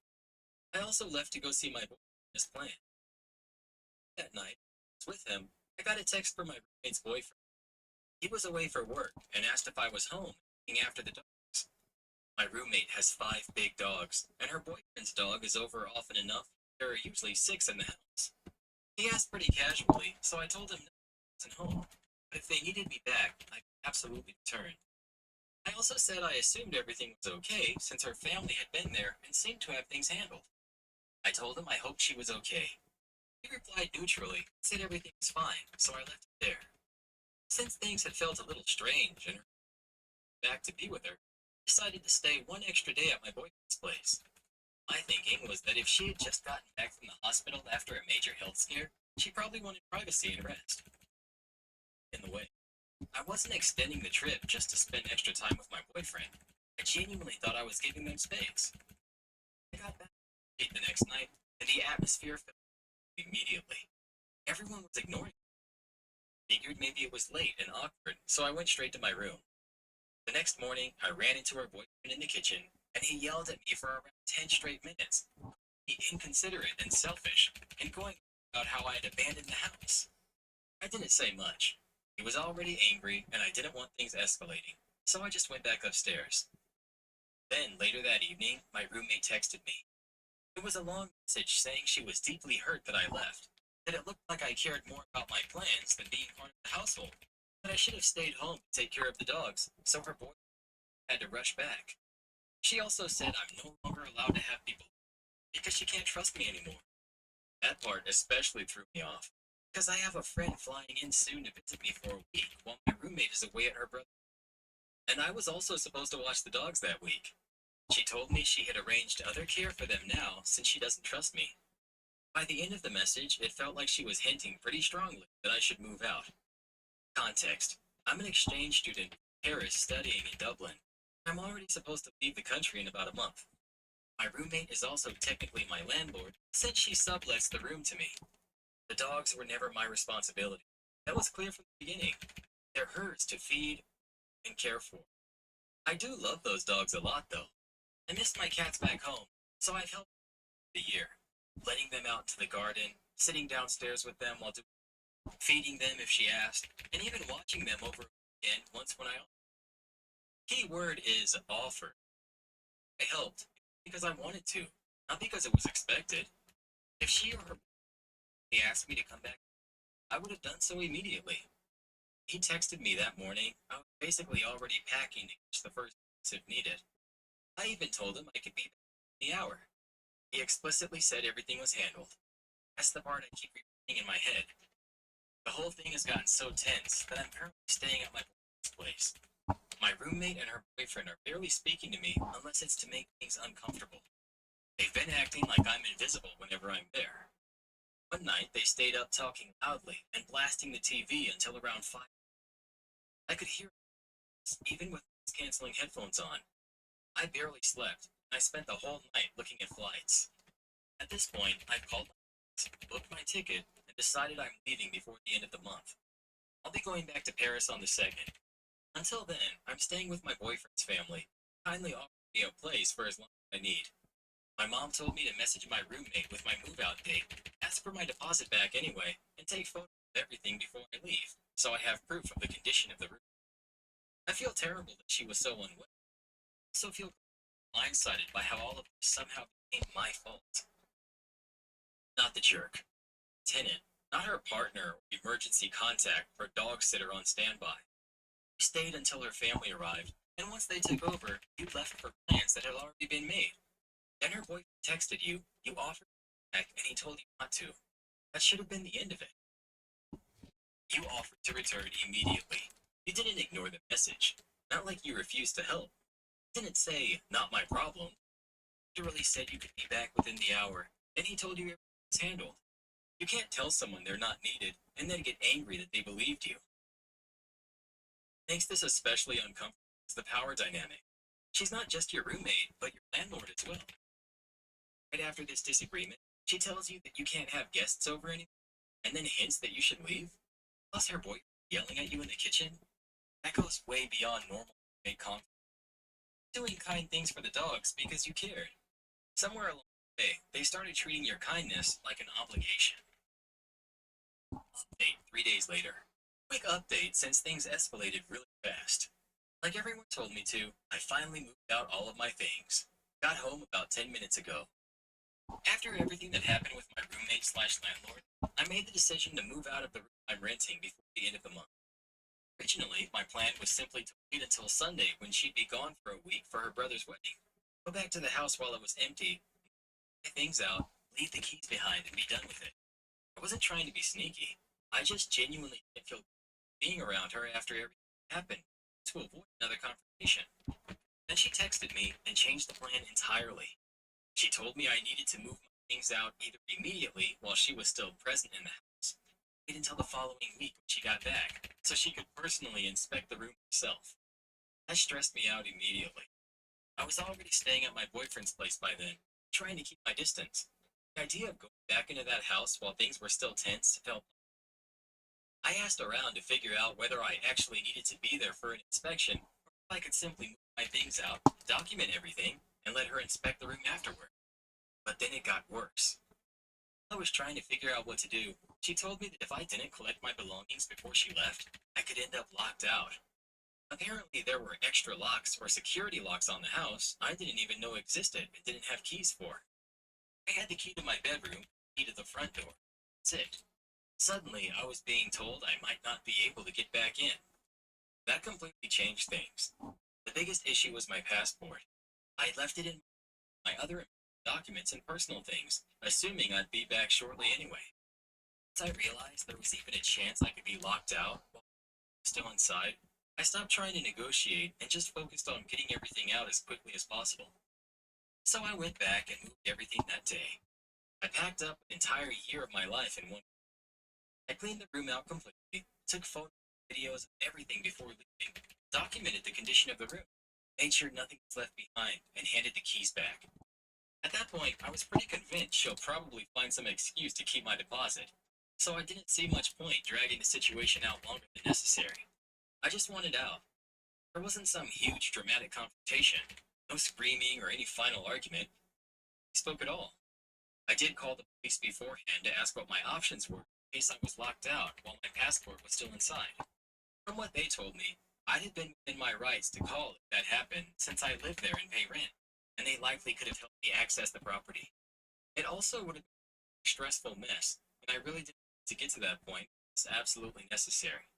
I also left to go see my boyfriend as planned. That night, I was with him. I got a text from my roommate's boyfriend. He was away for work and asked if I was home, looking after the dogs. My roommate has 5 big dogs, and her boyfriend's dog is over often enough. There are usually 6 in the house. He asked pretty casually, so I told him no, I wasn't home. But if they needed me back, I could absolutely return. I also said I assumed everything was okay since her family had been there and seemed to have things handled. I told him I hoped she was okay. He replied neutrally, said everything was fine, so I left it there. Since things had felt a little strange and her back to be with her, I decided to stay one extra day at my boyfriend's place. My thinking was that if she had just gotten back from the hospital after a major health scare, she probably wanted privacy and rest. In the way, I wasn't extending the trip just to spend extra time with my boyfriend. I genuinely thought I was giving them space. I got back late the next night, and the atmosphere felt immediately. Everyone was ignoring me. Figured maybe it was late and awkward, so I went straight to my room. The next morning, I ran into her boyfriend in the kitchen, and he yelled at me for around 10 straight minutes. He inconsiderate and selfish, and going about how I had abandoned the house. I didn't say much. He was already angry, and I didn't want things escalating, so I just went back upstairs. Then, later that evening, my roommate texted me. It was a long message saying she was deeply hurt that I left, that it looked like I cared more about my plans than being part of the household, that I should have stayed home to take care of the dogs, so her boyfriend had to rush back. She also said I'm no longer allowed to have people because she can't trust me anymore. That part especially threw me off. Because I have a friend flying in soon to visit me for a week while my roommate is away at her brother. And I was also supposed to watch the dogs that week. She told me she had arranged other care for them now since she doesn't trust me. By the end of the message, it felt like she was hinting pretty strongly that I should move out. Context: I'm an exchange student in Paris studying in Dublin. I'm already supposed to leave the country in about a month. My roommate is also technically my landlord since she sublets the room to me. The dogs were never my responsibility. That was clear from the beginning. They're hers to feed and care for. I do love those dogs a lot, though. I missed my cats back home, so I've helped the year, letting them out to the garden, sitting downstairs with them while feeding them if she asked, and even watching them over again once when I. Key word is offer. I helped because I wanted to, not because it was expected. If she or her asked me to come back, I would have done so immediately. He texted me that morning. I was basically already packing to catch the first bus if needed. I even told him I could be back in the hour. He explicitly said everything was handled. That's the part I keep repeating in my head. The whole thing has gotten so tense that I'm currently staying at my boyfriend's place. My roommate and her boyfriend are barely speaking to me unless it's to make things uncomfortable. They've been acting like I'm invisible whenever I'm there. One night, they stayed up talking loudly and blasting the TV until around 5. I could hear it, even with canceling headphones on. I barely slept, and I spent the whole night looking at flights. At this point, I called booked my ticket, and decided I'm leaving before the end of the month. I'll be going back to Paris on the 2nd. Until then, I'm staying with my boyfriend's family, kindly offering me a place for as long as I need. My mom told me to message my roommate with my move-out date, ask for my deposit back anyway, and take photos of everything before I leave, so I have proof of the condition of the room. I feel terrible that she was so unwell. I also feel blindsided by how all of this somehow became my fault. Not the jerk. Tenant, not her partner or emergency contact or dog sitter on standby. She stayed until her family arrived, and once they took over, you left for plans that had already been made. Then her boyfriend texted you, you offered back, and he told you not to. That should have been the end of it. You offered to return immediately. You didn't ignore the message. Not like you refused to help. You didn't say, not my problem. You literally said you could be back within the hour, and he told you everything was handled. You can't tell someone they're not needed, and then get angry that they believed you. Makes this especially uncomfortable is the power dynamic. She's not just your roommate, but your landlord as well. Right after this disagreement, she tells you that you can't have guests over anymore, and then hints that you should leave. Plus her boyfriend yelling at you in the kitchen. That goes way beyond normal roommate conflict. Doing kind things for the dogs because you cared. Somewhere along the way, they started treating your kindness like an obligation. Update 3 days later. Quick update since things escalated really fast. Like everyone told me to, I finally moved out all of my things. Got home about 10 minutes ago. After everything that happened with my roommate slash landlord, I made the decision to move out of the room I'm renting before the end of the month. Originally, my plan was simply to wait until Sunday when she'd be gone for a week for her brother's wedding. Go back to the house while it was empty, get things out, leave the keys behind, and be done with it. I wasn't trying to be sneaky. I just genuinely didn't feel being around her after everything happened to avoid another confrontation. Then she texted me and changed the plan entirely. She told me I needed to move my things out either immediately while she was still present in the house, wait until the following week when she got back, so she could personally inspect the room herself. That stressed me out immediately. I was already staying at my boyfriend's place by then, trying to keep my distance. The idea of going back into that house while things were still tense felt. I asked around to figure out whether I actually needed to be there for an inspection, or if I could simply move my things out, document everything, and let her inspect the room afterward. But then it got worse. I was trying to figure out what to do. She told me that if I didn't collect my belongings before she left, I could end up locked out. Apparently there were extra locks or security locks on the house I didn't even know existed and didn't have keys for. I had the key to my bedroom, key to the front door. That's it. Suddenly, I was being told I might not be able to get back in. That completely changed things. The biggest issue was my passport. I had left it in my other documents and personal things, assuming I'd be back shortly anyway. Once I realized there was even a chance I could be locked out while still inside, I stopped trying to negotiate and just focused on getting everything out as quickly as possible. So I went back and moved everything that day. I packed up an entire year of my life in one. I cleaned the room out completely, took photos, videos, of everything before leaving, documented the condition of the room, made sure nothing was left behind, and handed the keys back. At that point, I was pretty convinced she'll probably find some excuse to keep my deposit, so I didn't see much point dragging the situation out longer than necessary. I just wanted out. There wasn't some huge dramatic confrontation, no screaming or any final argument. We spoke at all. I did call the police beforehand to ask what my options were in case I was locked out while my passport was still inside. From what they told me, I had been within my rights to call if that happened since I lived there and pay rent, and they likely could have helped me access the property. It also would have been a stressful mess, and I really didn't want to get to that point. It's absolutely necessary.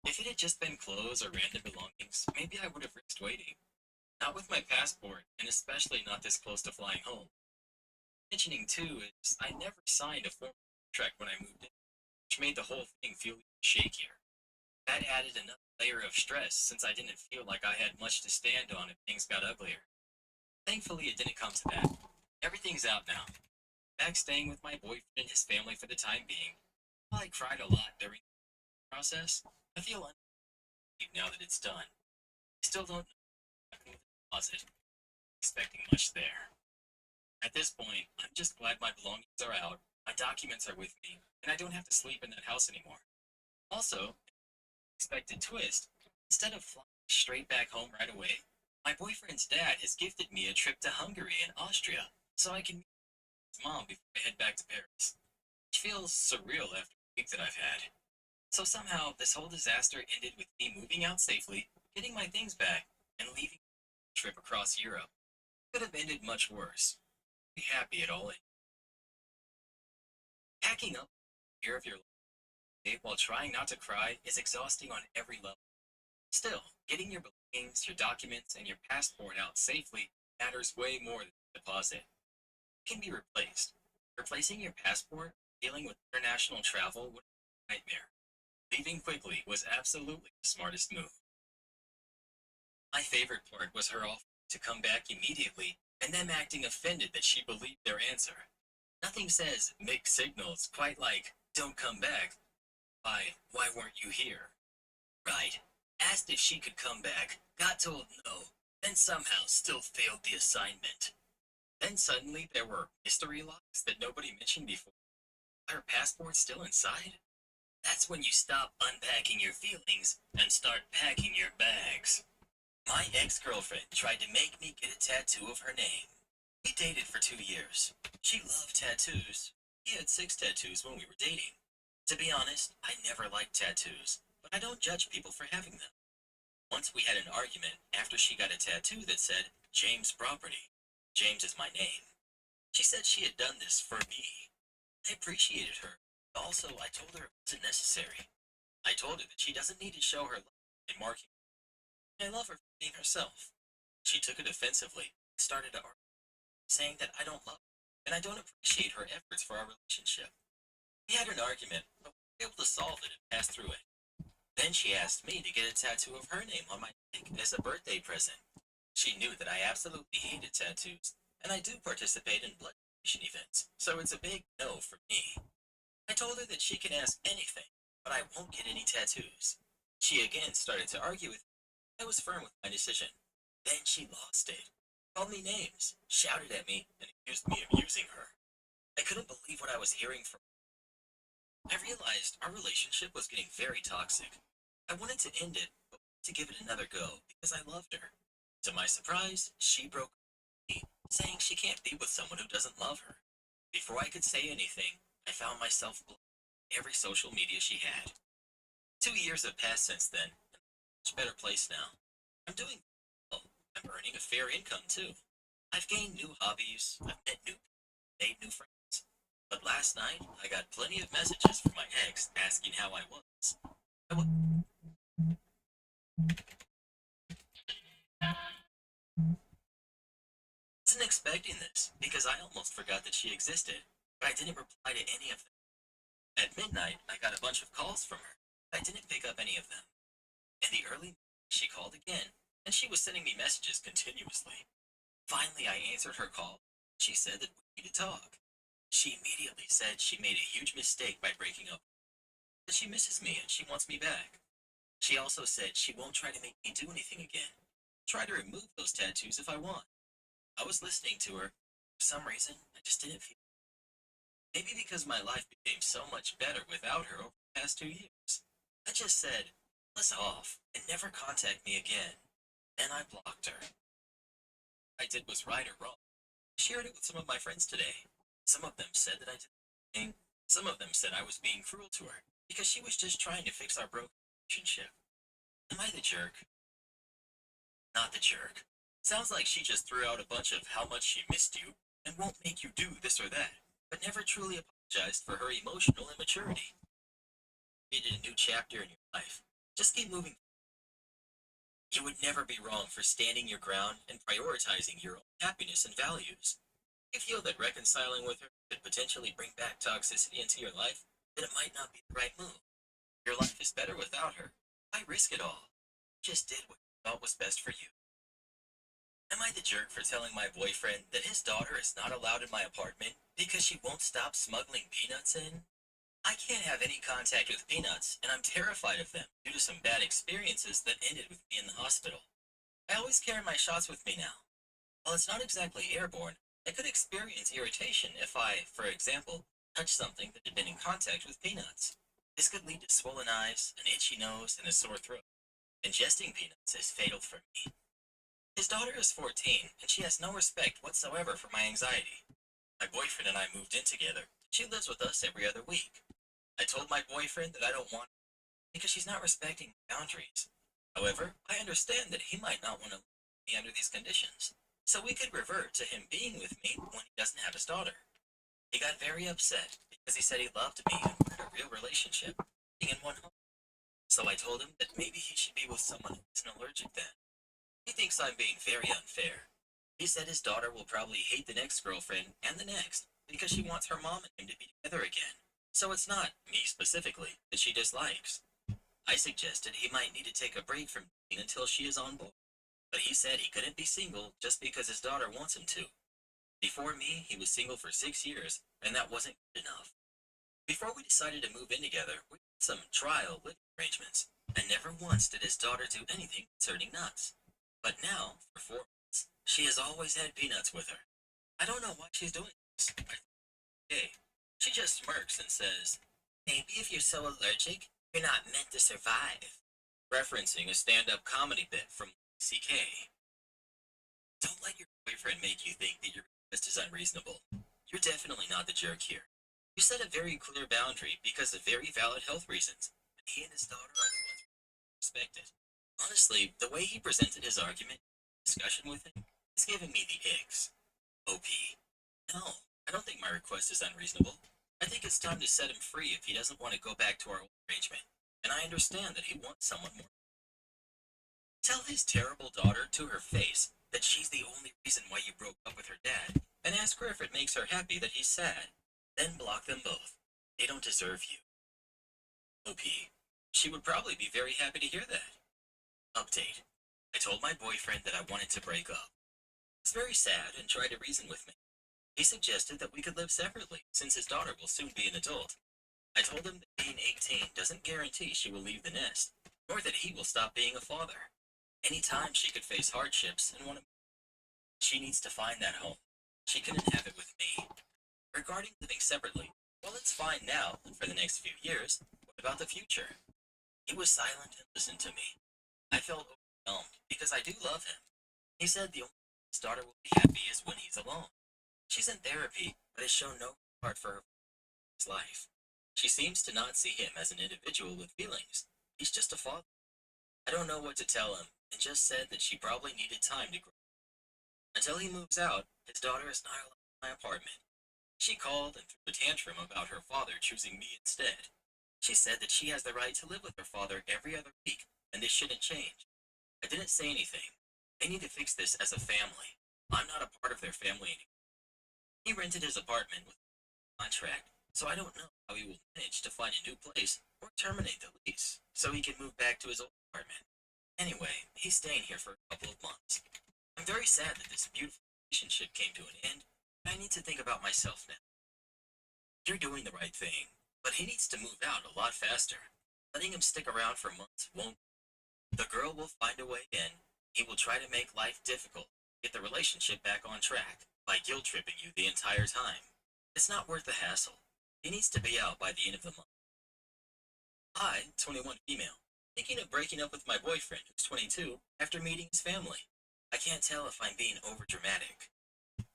If it had just been clothes or random belongings, maybe I would have risked waiting. Not with my passport, and especially not this close to flying home. Mentioning too is I never signed a formal contract when I moved in, which made the whole thing feel even shakier. That added another layer of stress since I didn't feel like I had much to stand on if things got uglier. Thankfully, it didn't come to that. Everything's out now. Back staying with my boyfriend and his family for the time being. While I cried a lot during the process, I feel unrelieved now that it's done. I still don't know what happened with the deposit. Expecting much there. At this point, I'm just glad my belongings are out, my documents are with me, and I don't have to sleep in that house anymore. Also, expected twist, instead of flying straight back home right away, my boyfriend's dad has gifted me a trip to Hungary and Austria so I can meet his mom before I head back to Paris. Which feels surreal after the week that I've had. So somehow, this whole disaster ended with me moving out safely, getting my things back, and leaving the trip across Europe. Could have ended much worse. Be happy it all ended. Packing up a year of your life while trying not to cry is exhausting on every level. Still, getting your belongings, your documents, and your passport out safely matters way more than the deposit. It can be replaced. Replacing your passport, dealing with international travel would be a nightmare. Leaving quickly was absolutely the smartest move. My favorite part was her offer to come back immediately and them acting offended that she believed their answer. Nothing says mixed signals quite like, don't come back, why weren't you here? Right. Asked if she could come back, got told no, then somehow still failed the assignment. Then suddenly there were mystery locks that nobody mentioned before. Her passport still inside? That's when you stop unpacking your feelings and start packing your bags. My ex-girlfriend tried to make me get a tattoo of her name. We dated for 2 years. She loved tattoos. He had 6 tattoos when we were dating. To be honest, I never liked tattoos, but I don't judge people for having them. Once we had an argument after she got a tattoo that said, James Property. James is my name. She said she had done this for me. I appreciated her. Also, I told her it wasn't necessary. I told her that she doesn't need to show her love by marking. I love her for being herself. She took it offensively and started to argue, saying that I don't love her and I don't appreciate her efforts for our relationship. We had an argument, but we were able to solve it and pass through it. Then she asked me to get a tattoo of her name on my neck as a birthday present. She knew that I absolutely hated tattoos, and I do participate in blood donation events, so it's a big no for me. I told her that she can ask anything, but I won't get any tattoos. She again started to argue with me. I was firm with my decision. Then she lost it. Called me names, shouted at me, and accused me of using her. I couldn't believe what I was hearing from her. I realized our relationship was getting very toxic. I wanted to end it, but wanted to give it another go because I loved her. To my surprise, she broke up with me, saying she can't be with someone who doesn't love her. Before I could say anything, I found myself blocking every social media she had. 2 years have passed since then, and I'm in a much better place now. I'm doing well. I'm earning a fair income too. I've gained new hobbies, I've met new people, made new friends. But last night, I got plenty of messages from my ex asking how I was. I wasn't expecting this because I almost forgot that she existed, but I didn't reply to any of them. At midnight, I got a bunch of calls from her. I didn't pick up any of them. In the early morning, she called again, and she was sending me messages continuously. Finally, I answered her call. She said that we need to talk. She immediately said she made a huge mistake by breaking up, that she misses me and she wants me back. She also said she won't try to make me do anything again. Try to remove those tattoos if I want. I was listening to her. For some reason, I just didn't feel. Maybe because my life became so much better without her over the past 2 years. I just said, "Let's off and never contact me again." And I blocked her. What I did was right or wrong. I shared it with some of my friends today. Some of them said that I did nothing. Some of them said I was being cruel to her because she was just trying to fix our broken relationship. Am I the jerk? Not the jerk. Sounds like she just threw out a bunch of how much she missed you and won't make you do this or that, but never truly apologized for her emotional immaturity. Created a new chapter in your life. Just keep moving. You would never be wrong for standing your ground and prioritizing your own happiness and values. If you feel that reconciling with her could potentially bring back toxicity into your life, then it might not be the right move. Your life is better without her. Why risk it all? You just did what you thought was best for you. Am I the jerk for telling my boyfriend that his daughter is not allowed in my apartment because she won't stop smuggling peanuts in? I can't have any contact with peanuts, and I'm terrified of them due to some bad experiences that ended with me in the hospital. I always carry my shots with me now. While it's not exactly airborne, I could experience irritation if I, for example, touched something that had been in contact with peanuts. This could lead to swollen eyes, an itchy nose, and a sore throat. Ingesting peanuts is fatal for me. His daughter is 14, and she has no respect whatsoever for my anxiety. My boyfriend and I moved in together. She lives with us every other week. I told my boyfriend that I don't want her because she's not respecting my boundaries. However, I understand that he might not want to leave me under these conditions, so we could revert to him being with me when he doesn't have his daughter. He got very upset because he said he loved me and wanted a real relationship, being in one home. So I told him that maybe he should be with someone who isn't allergic then. He thinks I'm being very unfair. He said his daughter will probably hate the next girlfriend and the next because she wants her mom and him to be together again. So it's not me specifically that she dislikes. I suggested he might need to take a break from dating until she is on board. But he said he couldn't be single just because his daughter wants him to. Before me, he was single for 6 years, and that wasn't good enough. Before we decided to move in together, we had some trial living arrangements, and never once did his daughter do anything concerning nuts. But now, for 4 months, she has always had peanuts with her. I don't know why she's doing this. I think it's okay. She just smirks and says, "Maybe if you're so allergic, you're not meant to survive," referencing a stand-up comedy bit from CK. Don't let your boyfriend make you think that your request is unreasonable. You're definitely not the jerk here. You set a very clear boundary because of very valid health reasons, and he and his daughter are the ones who respect it. Honestly, the way he presented his argument, discussion with him, is giving me the icks. OP. No, I don't think my request is unreasonable. I think it's time to set him free if he doesn't want to go back to our old arrangement, and I understand that he wants someone more. Tell his terrible daughter to her face that she's the only reason why you broke up with her dad, and ask her if it makes her happy that he's sad. Then block them both. They don't deserve you. OP. She would probably be very happy to hear that. Update. I told my boyfriend that I wanted to break up. He's very sad and tried to reason with me. He suggested that we could live separately, since his daughter will soon be an adult. I told him that being 18 doesn't guarantee she will leave the nest, nor that he will stop being a father. Any time she could face hardships and want to, she needs to find that home. She couldn't have it with me. Regarding living separately, well, it's fine now and for the next few years. What about the future? He was silent and listened to me. I felt overwhelmed because I do love him. He said the only way his daughter will be happy is when he's alone. She's in therapy, but has shown no regard for his life. She seems to not see him as an individual with feelings. He's just a father. I don't know what to tell him, and just said that she probably needed time to grow. Until he moves out, his daughter is not allowed in my apartment. She called and threw a tantrum about her father choosing me instead. She said that she has the right to live with her father every other week, and this shouldn't change. I didn't say anything. They need to fix this as a family. I'm not a part of their family anymore. He rented his apartment with a contract, so I don't know how he will manage to find a new place or terminate the lease so he can move back to his old apartment. Anyway, he's staying here for a couple of months. I'm very sad that this beautiful relationship came to an end, but I need to think about myself now. You're doing the right thing, but he needs to move out a lot faster. Letting him stick around for months won't. The girl will find a way in. He will try to make life difficult, get the relationship back on track, by guilt tripping you the entire time. It's not worth the hassle. He needs to be out by the end of the month. I, 21 female, thinking of breaking up with my boyfriend, who's 22, after meeting his family. I can't tell if I'm being overdramatic.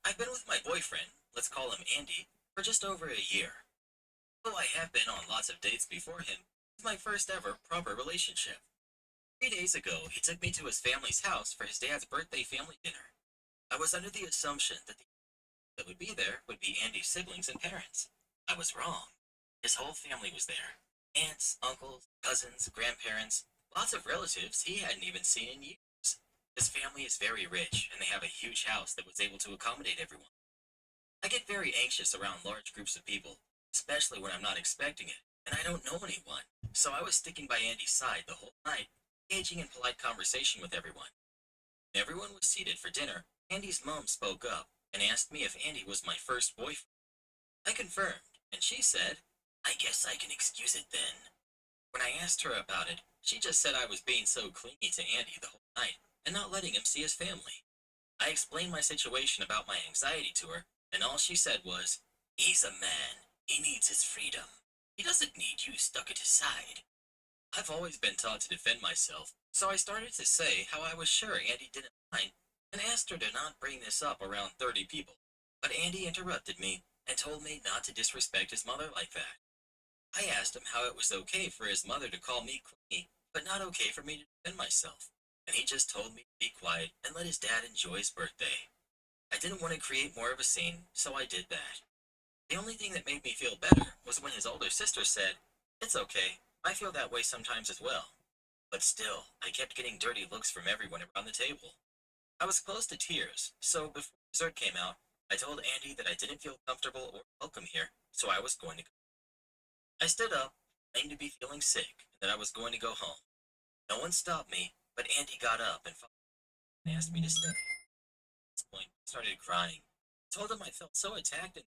I've been with my boyfriend, let's call him Andy, for just over a year. Though I have been on lots of dates before him, it's my first ever proper relationship. 3 days ago, he took me to his family's house for his dad's birthday family dinner. I was under the assumption that the that would be there would be Andy's siblings and parents. I was wrong. His whole family was there. Aunts, uncles, cousins, grandparents, lots of relatives he hadn't even seen in years. His family is very rich, and they have a huge house that was able to accommodate everyone. I get very anxious around large groups of people, especially when I'm not expecting it, and I don't know anyone, so I was sticking by Andy's side the whole night, engaging in polite conversation with everyone. When everyone was seated for dinner, Andy's mom spoke up and asked me if Andy was my first boyfriend. I confirmed, and she said, "I guess I can excuse it then." When I asked her about it, she just said I was being so clingy to Andy the whole night and not letting him see his family. I explained my situation about my anxiety to her, and all she said was, "He's a man. He needs his freedom. He doesn't need you stuck at his side." I've always been taught to defend myself, so I started to say how I was sure Andy didn't mind and asked her to not bring this up around 30 people. But Andy interrupted me and told me not to disrespect his mother like that. I asked him how it was okay for his mother to call me clingy, but not okay for me to defend myself, and he just told me to be quiet and let his dad enjoy his birthday. I didn't want to create more of a scene, so I did that. The only thing that made me feel better was when his older sister said, "It's okay, I feel that way sometimes as well." But still, I kept getting dirty looks from everyone around the table. I was close to tears, so before dessert came out, I told Andy that I didn't feel comfortable or welcome here, so I was going to go. I stood up, claimed to be feeling sick, and that I was going to go home. No one stopped me, but Andy got up and asked me to stay. At this point, I started crying. I told him I felt so attacked, and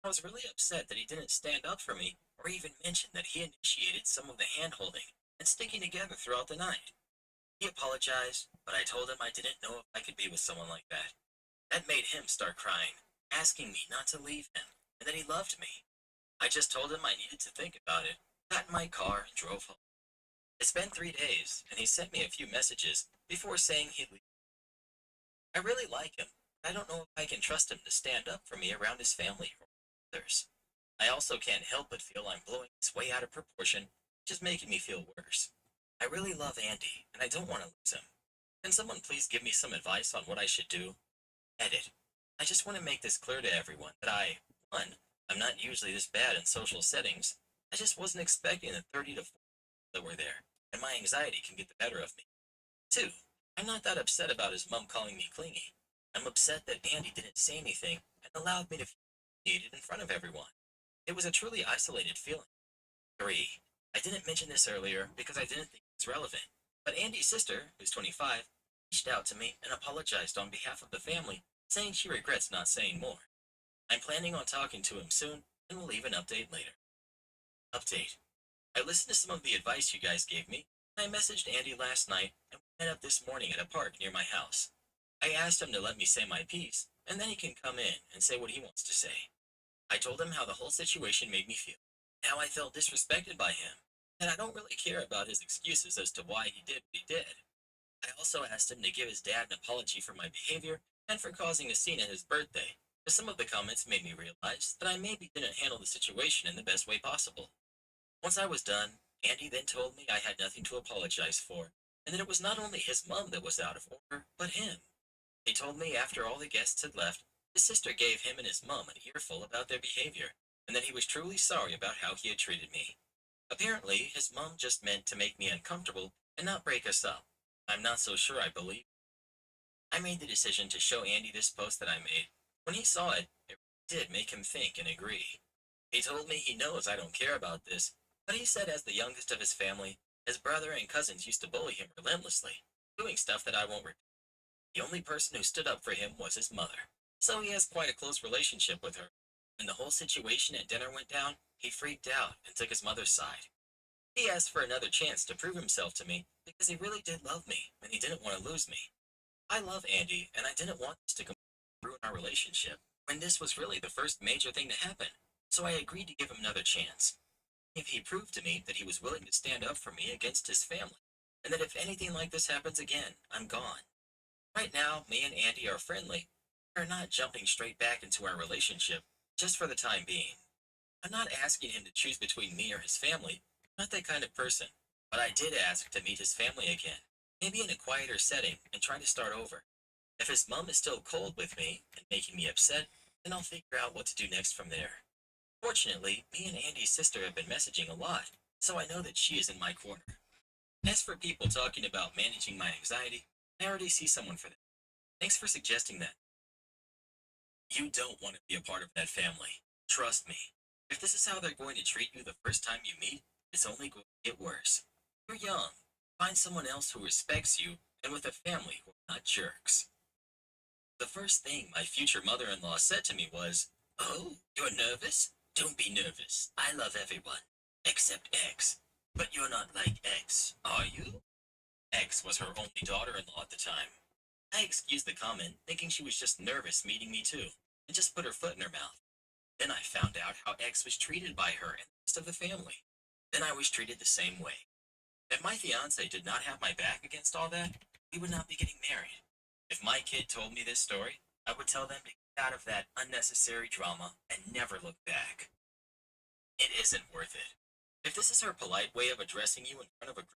I was really upset that he didn't stand up for me or even mention that he initiated some of the hand-holding and sticking together throughout the night. He apologized, but I told him I didn't know if I could be with someone like that. That made him start crying, asking me not to leave him, and that he loved me. I just told him I needed to think about it, got in my car, and drove home. It's been 3 days, and he sent me a few messages before saying he'd leave. I really like him, but I don't know if I can trust him to stand up for me around his family or others. I also can't help but feel I'm blowing this way out of proportion, which is making me feel worse. I really love Andy, and I don't want to lose him. Can someone please give me some advice on what I should do? Edit. I just want to make this clear to everyone that I'm not usually this bad in social settings. I just wasn't expecting the 30 to 40 that were there, and my anxiety can get the better of me. 2. I'm not that upset about his mom calling me clingy. I'm upset that Andy didn't say anything and allowed me to feel humiliated in front of everyone. It was a truly isolated feeling. 3. I didn't mention this earlier because I didn't think it was relevant, but Andy's sister, who's 25, reached out to me and apologized on behalf of the family, saying she regrets not saying more. I'm planning on talking to him soon, and we'll leave an update later. Update. I listened to some of the advice you guys gave me, and I messaged Andy last night, and we met up this morning at a park near my house. I asked him to let me say my piece, and then he can come in and say what he wants to say. I told him how the whole situation made me feel, how I felt disrespected by him, and I don't really care about his excuses as to why he did what he did. I also asked him to give his dad an apology for my behavior and for causing a scene at his birthday, as some of the comments made me realize that I maybe didn't handle the situation in the best way possible. Once I was done, Andy then told me I had nothing to apologize for, and that it was not only his mom that was out of order, but him. He told me after all the guests had left, his sister gave him and his mom an earful about their behavior, and that he was truly sorry about how he had treated me. Apparently, his mom just meant to make me uncomfortable and not break us up. I'm not so sure I believe. I made the decision to show Andy this post that I made. When he saw it, it did make him think and agree. He told me he knows I don't care about this, but he said as the youngest of his family, his brother and cousins used to bully him relentlessly, doing stuff that I won't repeat. The only person who stood up for him was his mother, so he has quite a close relationship with her. When the whole situation at dinner went down, he freaked out and took his mother's side. He asked for another chance to prove himself to me because he really did love me and he didn't want to lose me. I love Andy and I didn't want this to completely ruin our relationship when this was really the first major thing to happen, so I agreed to give him another chance. If he proved to me that he was willing to stand up for me against his family, and that if anything like this happens again, I'm gone. Right now, me and Andy are friendly. We're not jumping straight back into our relationship, just for the time being. I'm not asking him to choose between me or his family. I'm not that kind of person. But I did ask to meet his family again, maybe in a quieter setting, and try to start over. If his mom is still cold with me and making me upset, then I'll figure out what to do next from there. Fortunately, me and Andy's sister have been messaging a lot, so I know that she is in my corner. As for people talking about managing my anxiety, I already see someone for that. Thanks for suggesting that. You don't want to be a part of that family. Trust me. If this is how they're going to treat you the first time you meet, it's only going to get worse. You're young. Find someone else who respects you and with a family who are not jerks. The first thing my future mother-in-law said to me was, "Oh, you're nervous? Don't be nervous. I love everyone. Except X. But you're not like X, are you?" X was her only daughter-in-law at the time. I excused the comment, thinking she was just nervous meeting me too, and just put her foot in her mouth. Then I found out how X was treated by her and the rest of the family. Then I was treated the same way. If my fiance did not have my back against all that, we would not be getting married. If my kid told me this story, I would tell them to get out of that unnecessary drama and never look back. It isn't worth it. If this is her polite way of addressing you in front of a group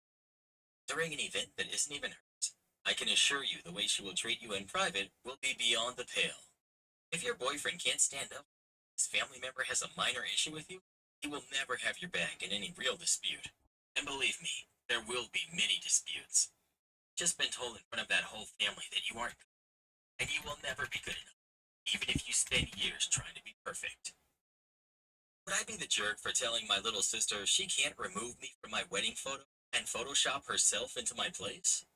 during an event that isn't even hers, I can assure you the way she will treat you in private will be beyond the pale. If your boyfriend can't stand up, his family member has a minor issue with you, he will never have your back in any real dispute. And believe me, there will be many disputes. Just been told in front of that whole family that you aren't good, and you will never be good enough, even if you spend years trying to be perfect. Would I be the jerk for telling my little sister she can't remove me from my wedding photo and Photoshop herself into my place?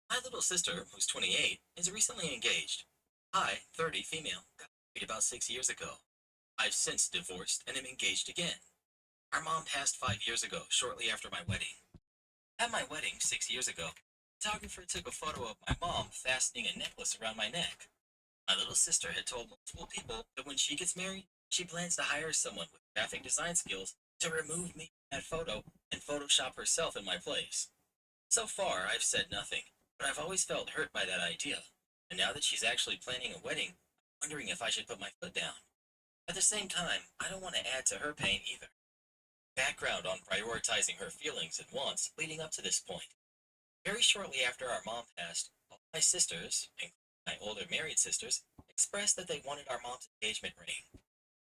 My little sister, who's 28, is recently engaged. I, 30, female, got married about 6 years ago. I've since divorced and am engaged again. Our mom passed 5 years ago, shortly after my wedding. At my wedding 6 years ago, the photographer took a photo of my mom fastening a necklace around my neck. My little sister had told multiple people that when she gets married, she plans to hire someone with graphic design skills to remove me from that photo and Photoshop herself in my place. So far, I've said nothing, but I've always felt hurt by that idea, and now that she's actually planning a wedding, I'm wondering if I should put my foot down. At the same time, I don't want to add to her pain either. Background on prioritizing her feelings and wants leading up to this point. Very shortly after our mom passed, all my sisters, including my older married sisters, expressed that they wanted our mom's engagement ring.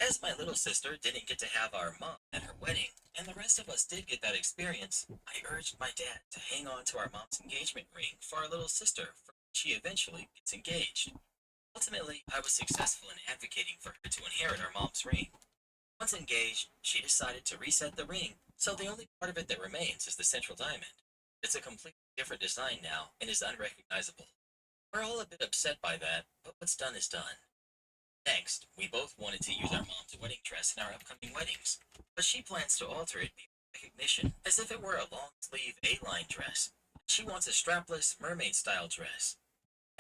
As my little sister didn't get to have our mom at her wedding, and the rest of us did get that experience, I urged my dad to hang on to our mom's engagement ring for our little sister for when she eventually gets engaged. Ultimately, I was successful in advocating for her to inherit our mom's ring. Once engaged, she decided to reset the ring, so the only part of it that remains is the central diamond. It's a completely different design now and is unrecognizable. We're all a bit upset by that, but what's done is done. Next, we both wanted to use our mom's wedding dress in our upcoming weddings, but she plans to alter it beyond recognition as if it were a long-sleeve A-line dress. She wants a strapless, mermaid-style dress.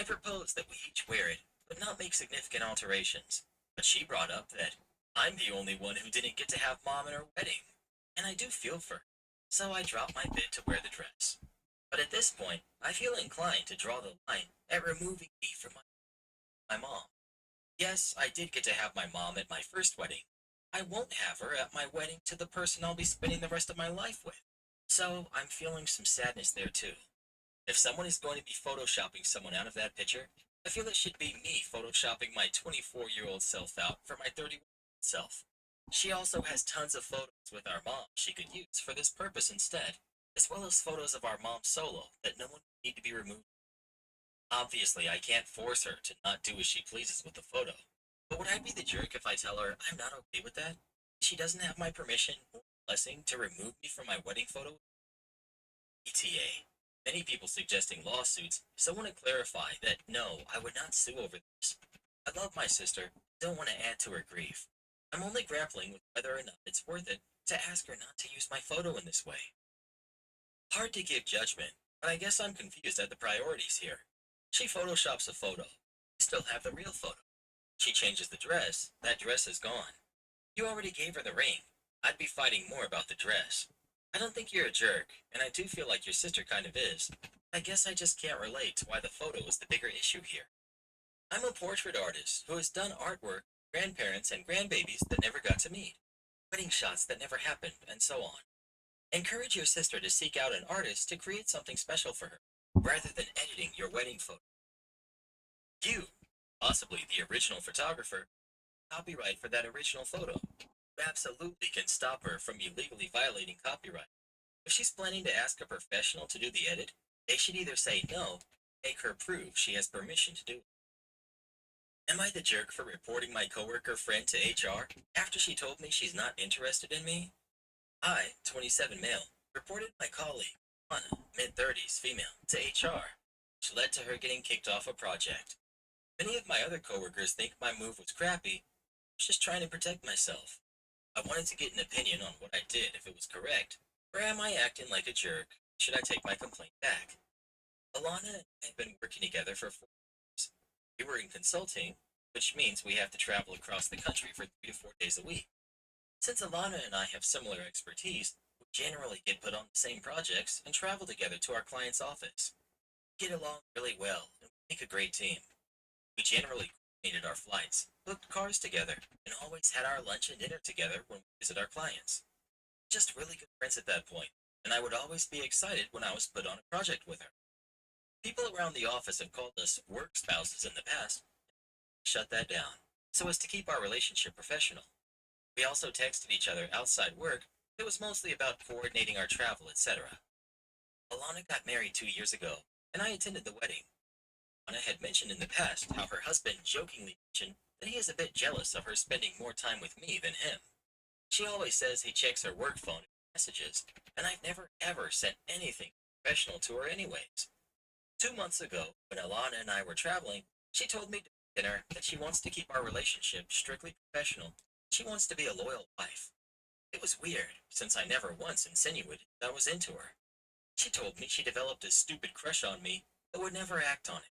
I proposed that we each wear it, but not make significant alterations, but she brought up that I'm the only one who didn't get to have mom at her wedding, and I do feel for her, so I dropped my bid to wear the dress. But at this point, I feel inclined to draw the line at removing me from my mom. Yes, I did get to have my mom at my first wedding. I won't have her at my wedding to the person I'll be spending the rest of my life with. So I'm feeling some sadness there too. If someone is going to be photoshopping someone out of that picture, I feel it should be me photoshopping my 24-year-old self out for my 31-year-old self. She also has tons of photos with our mom she could use for this purpose instead, as well as photos of our mom solo that no one would need to be removed. Obviously, I can't force her to not do as she pleases with the photo, but would I be the jerk if I tell her I'm not okay with that? She doesn't have my permission or blessing to remove me from my wedding photo. ETA. Many people suggesting lawsuits, so I want to clarify that no, I would not sue over this. I love my sister, don't want to add to her grief. I'm only grappling with whether or not it's worth it to ask her not to use my photo in this way. Hard to give judgment, but I guess I'm confused at the priorities here. She photoshops a photo. You still have the real photo. She changes the dress. That dress is gone. You already gave her the ring. I'd be fighting more about the dress. I don't think you're a jerk, and I do feel like your sister kind of is. I guess I just can't relate to why the photo is the bigger issue here. I'm a portrait artist who has done artwork, grandparents and grandbabies that never got to meet, wedding shots that never happened, and so on. Encourage your sister to seek out an artist to create something special for her, rather than editing your wedding photo. You, possibly the original photographer, copyright for that original photo. You absolutely can stop her from illegally violating copyright. If she's planning to ask a professional to do the edit, they should either say no, make her prove she has permission to do it. Am I the jerk for reporting my coworker friend to HR after she told me she's not interested in me? I, 27 male, reported my colleague, Anna, mid-30s female, to HR, which led to her getting kicked off a project. Many of my other coworkers think my move was crappy. I was just trying to protect myself. I wanted to get an opinion on what I did, if it was correct, or am I acting like a jerk? Should I take my complaint back? Alana and I have been working together for 4 years. We were in consulting, which means we have to travel across the country for 3 to 4 days a week. Since Alana and I have similar expertise, we generally get put on the same projects and travel together to our client's office. We get along really well and we make a great team. We generally coordinated our flights, booked cars together, and always had our lunch and dinner together when we visit our clients. Just really good friends at that point, and I would always be excited when I was put on a project with her. People around the office have called us work spouses in the past. Shut that down, so as to keep our relationship professional. We also texted each other outside work. It was mostly about coordinating our travel, etc. Alana got married 2 years ago, and I attended the wedding. Alana had mentioned in the past how her husband jokingly mentioned that he is a bit jealous of her spending more time with me than him. She always says he checks her work phone and messages, and I've never ever sent anything professional to her anyways. 2 months ago, when Alana and I were traveling, she told me during dinner that she wants to keep our relationship strictly professional. She wants to be a loyal wife. It was weird, since I never once insinuated that I was into her. She told me she developed a stupid crush on me, but would never act on it.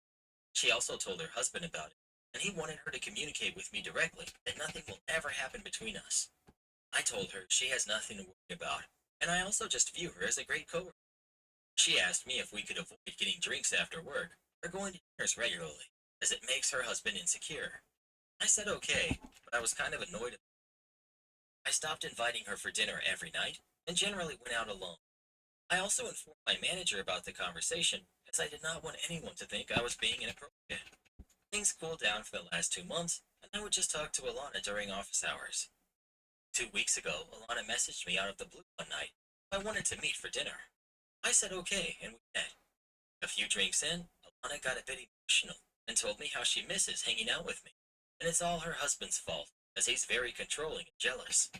She also told her husband about it, and he wanted her to communicate with me directly that nothing will ever happen between us. I told her she has nothing to worry about, and I also just view her as a great coworker. She asked me if we could avoid getting drinks after work or going to dinners regularly, as it makes her husband insecure. I said okay, but I was kind of annoyed. I stopped inviting her for dinner every night and generally went out alone. I also informed my manager about the conversation, as I did not want anyone to think I was being inappropriate. Things cooled down for the last 2 months, and I would just talk to Alana during office hours. 2 weeks ago, Alana messaged me out of the blue one night. I wanted to meet for dinner. I said okay, and we met. A few drinks in, Alana got a bit emotional and told me how she misses hanging out with me, and it's all her husband's fault, as he's very controlling and jealous.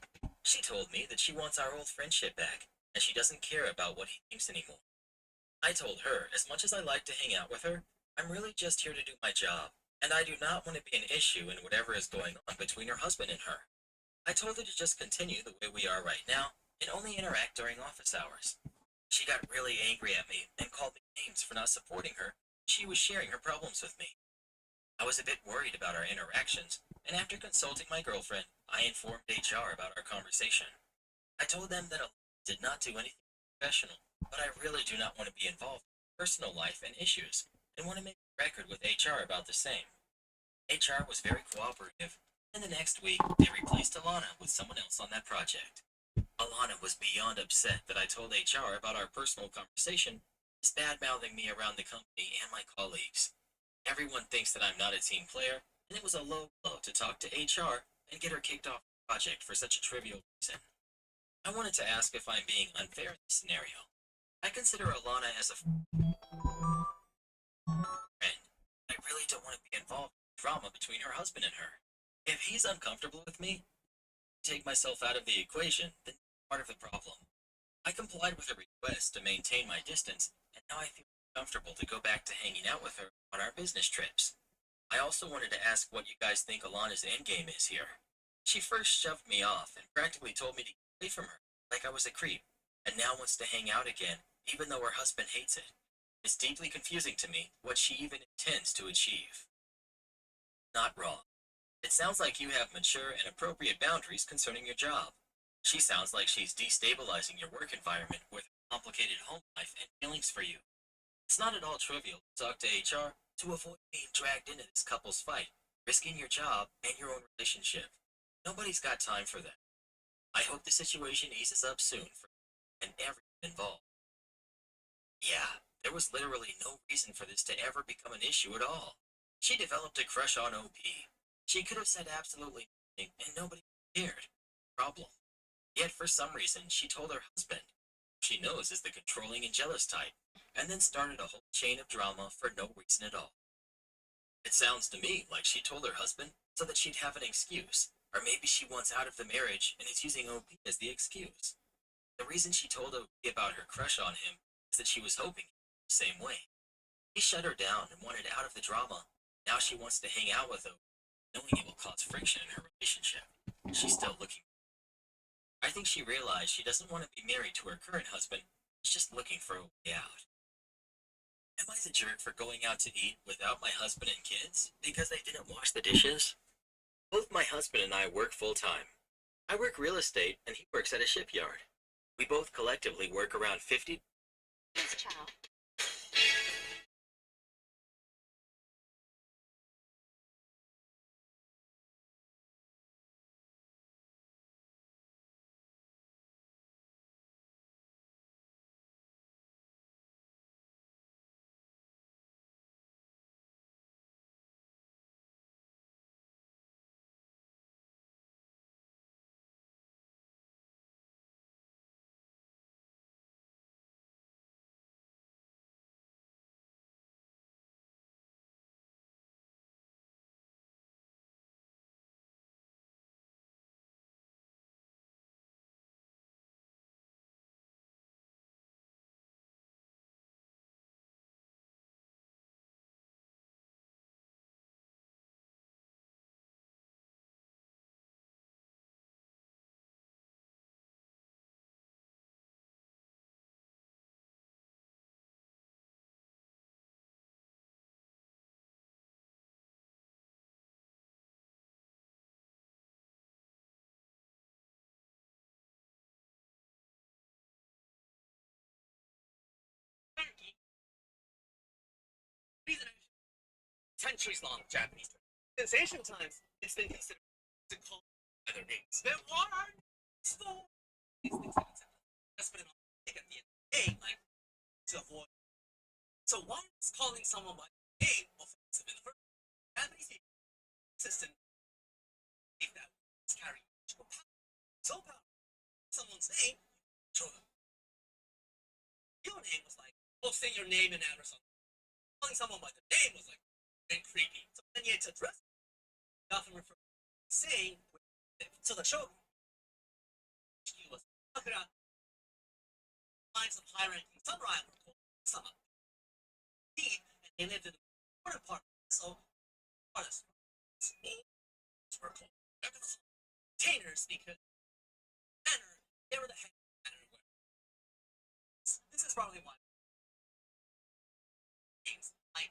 She told me that she wants our old friendship back, and she doesn't care about what he thinks anymore. I told her, as much as I like to hang out with her, I'm really just here to do my job, and I do not want to be an issue in whatever is going on between her husband and her. I told her to just continue the way we are right now, and only interact during office hours. She got really angry at me and called me names for not supporting her. She was sharing her problems with me. I was a bit worried about our interactions, and after consulting my girlfriend, I informed HR about our conversation. I told them that I did not do anything professional, but I really do not want to be involved in personal life and issues, and want to make a record with HR about the same. HR was very cooperative, and the next week, they replaced Alana with someone else on that project. Alana was beyond upset that I told HR about our personal conversation, is bad-mouthing me around the company and my colleagues. Everyone thinks that I'm not a team player, and it was a low blow to talk to HR and get her kicked off the project for such a trivial reason. I wanted to ask if I'm being unfair in this scenario. I consider Alana as a friend. I really don't want to be involved in drama between her husband and her. If he's uncomfortable with me, take myself out of the equation, then part of the problem. I complied with her request to maintain my distance, and now I feel comfortable to go back to hanging out with her on our business trips. I also wanted to ask what you guys think Alana's endgame is here. She first shoved me off and practically told me to get away from her, like I was a creep, and now wants to hang out again, even though her husband hates it. It's deeply confusing to me what she even intends to achieve. Not wrong. It sounds like you have mature and appropriate boundaries concerning your job. She sounds like she's destabilizing your work environment with her complicated home life and feelings for you. It's not at all trivial to talk to HR to avoid being dragged into this couple's fight, risking your job and your own relationship. Nobody's got time for that. I hope the situation eases up soon for you and everyone involved. Yeah, there was literally no reason for this to ever become an issue at all. She developed a crush on OP. She could have said absolutely nothing and nobody cared. Problem. Yet for some reason she told her husband, who she knows is the controlling and jealous type, and then started a whole chain of drama for no reason at all. It sounds to me like she told her husband so that she'd have an excuse, or maybe she wants out of the marriage and is using OP as the excuse. The reason she told OP about her crush on him is that she was hoping the same way. He shut her down and wanted out of the drama. Now she wants to hang out with OP, knowing it will cause friction in her relationship. She's still looking. I think she realized she doesn't want to be married to her current husband. She's just looking for a way out. Am I the jerk for going out to eat without my husband and kids because they didn't wash the dishes? Both my husband and I work full-time. I work real estate and he works at a shipyard. We both collectively work around 50. Yes, child. Centuries long Japanese tradition. Since ancient times, it's been considered to call by their names. But what are these things that's been at the end of the day, like to avoid. So why is calling someone by name offensive in the first place? Japanese people insisted if that was carrying magical power. So powerful. Someone's name, show them. Your name was like, oh, say your name and address on. Calling someone by their name was like and creepy. So then you had to address it. You often refer to saying so the show was Alcaraz lines of high ranking samurai were called Sama. And they lived in the northern part so artists were called containers because manner they were the head of the manner. This is probably why names like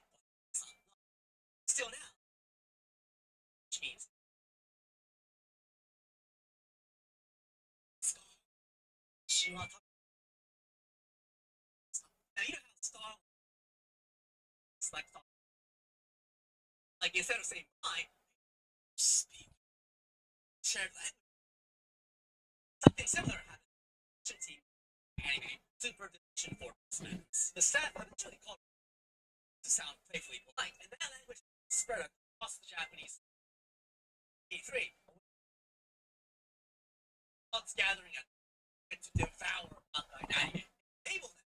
still now. Which means now you know how Star it's like instead of saying I speak shared language. Something similar happened team anime super division for the staff eventually called to sound playfully polite, and that language spread across the Japanese E3. Lots gathering at to devour manga and anime. Enable them.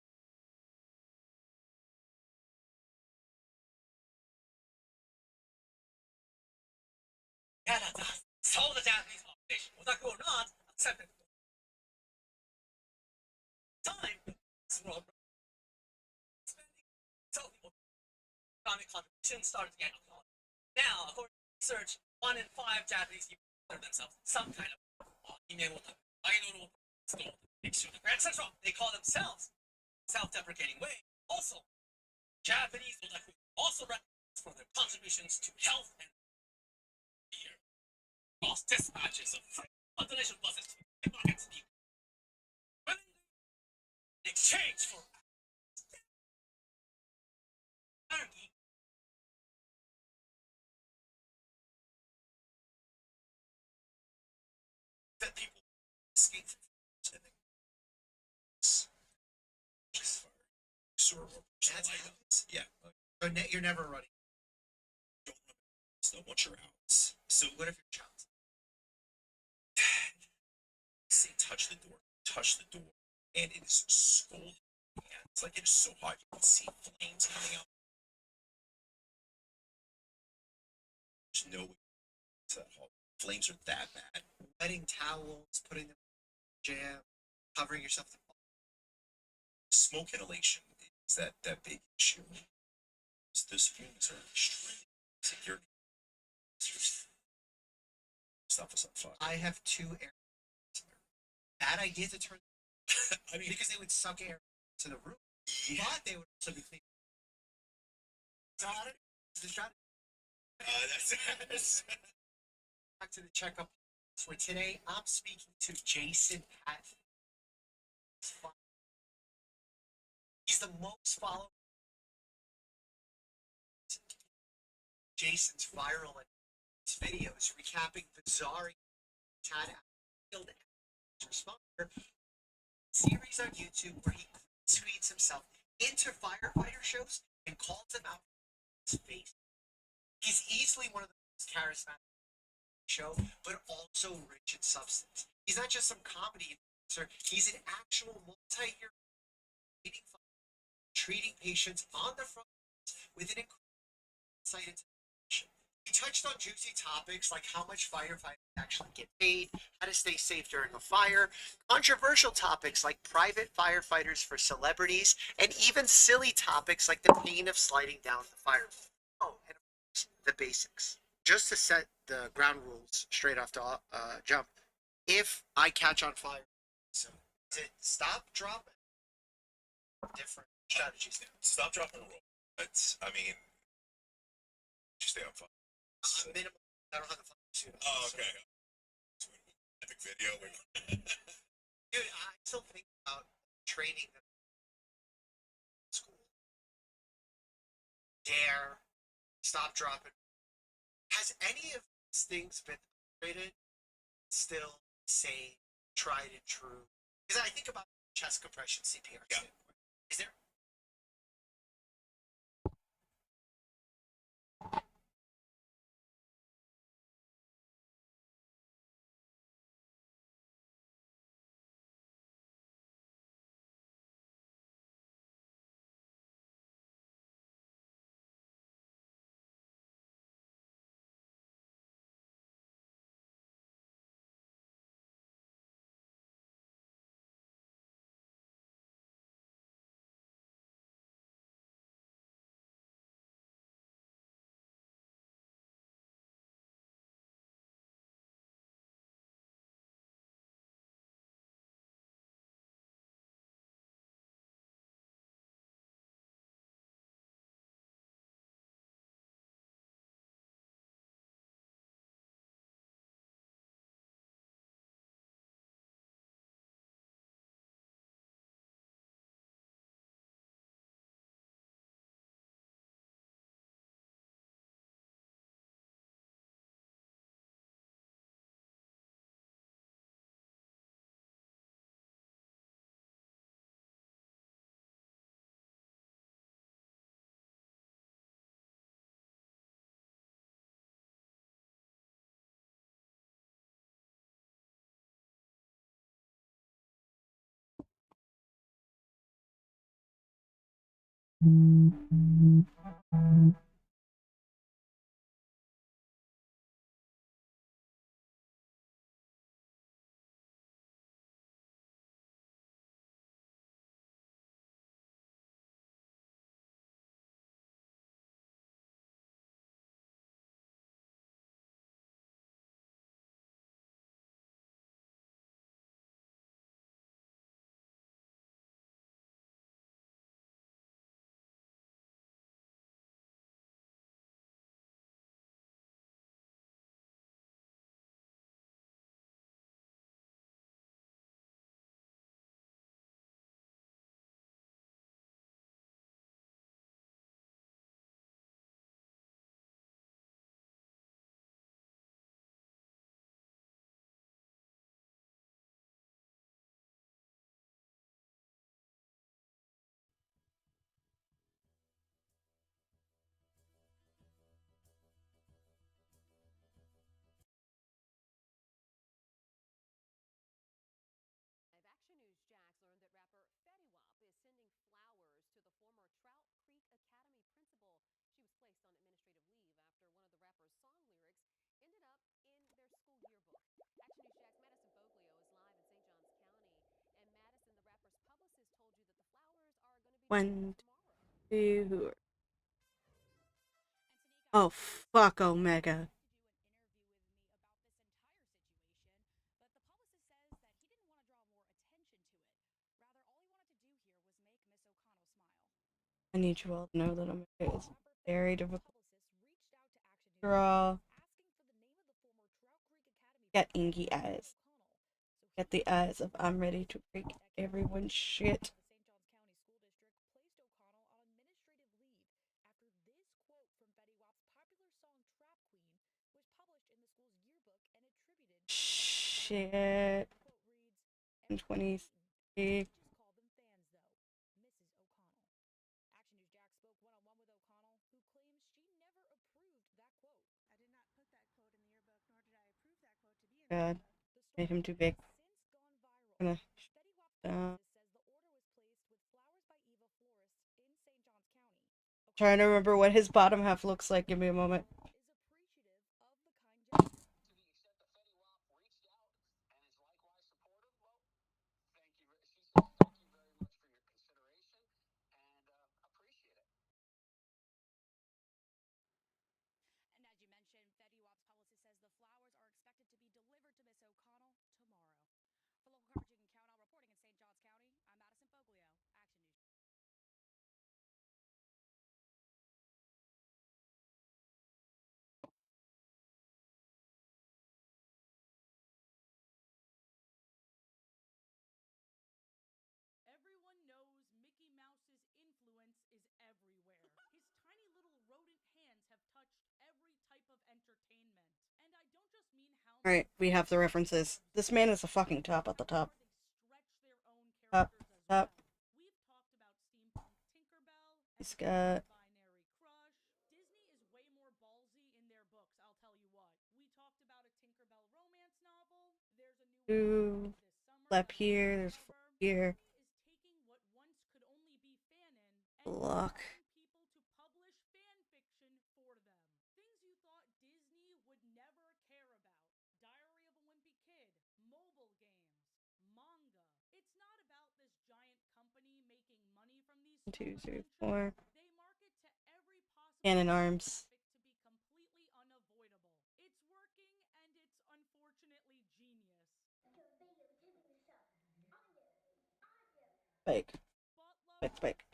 Yeah, that's us. So the Japanese population, otaku or not, Second time, economic contribution started to get alcohol. Now, according to research, 1 in 5 Japanese people consider themselves some kind of etc. They call themselves self-deprecating way. Also, Japanese otaku also recognized for their contributions to health and beer. Lost dispatches of free donation buses to markets in exchange for anarchy. That people escape from Yeah. But you're never running. So once you're out. So what if you're child? Say touch the door, and it is scalding. It's like it is so hot you can see flames coming out. There's no way to that hot. Flames are that bad. Wetting towels, putting them in jam, covering yourself. Smoke inhalation is that big issue. Those fumes are extreme. So you're stuff is on fire. I have 2 air. Bad idea to turn. I mean, because they would suck air to the room. yeah. But they would also be clean. The strategy. That's Back to the checkup. For today, I'm speaking to Jason Pat. He's the most followed. Jason's viral videos recapping bizarre Tad responder series on YouTube where he screens himself into firefighter shows and calls them out in his face. He's easily one of the most charismatic show, but also rich in substance. He's not just some comedy influencer, he's an actual multi-year treating patients on the front lines with an incredible insight into the. He touched on juicy topics like how much firefighters actually get paid, how to stay safe during a fire, controversial topics like private firefighters for celebrities, and even silly topics like the pain of sliding down the fire. Oh, and of course, the basics. Just to set the ground rules straight off the jump, if I catch on fire, so is it stop, drop, different strategies? Stop, drop, and roll. That's, I mean, just stay on fire. Minimal. I don't have the fire suit. Oh, okay. Epic video. Dude, I still think about training them in school. Dare, stop, drop, and has any of these things been upgraded? Still same, tried and true? Because I think about chest compression CPR. Yeah. Is there? 1, 2. Oh, fuck Omega. I need you all to know that Omega is very difficult to draw. Get inky eyes. Get the eyes of I'm ready to break everyone's shit. Shit. 23. God. Made him too big. I'm gonna trying to remember what his bottom half looks like. Give me a moment. Alright, we have the references. This man is a fucking top at the top. Top, top. He's got... Two... Flap here, there's four here. Block. Two, three, four. Cannon arms. Spike. Spike, spike.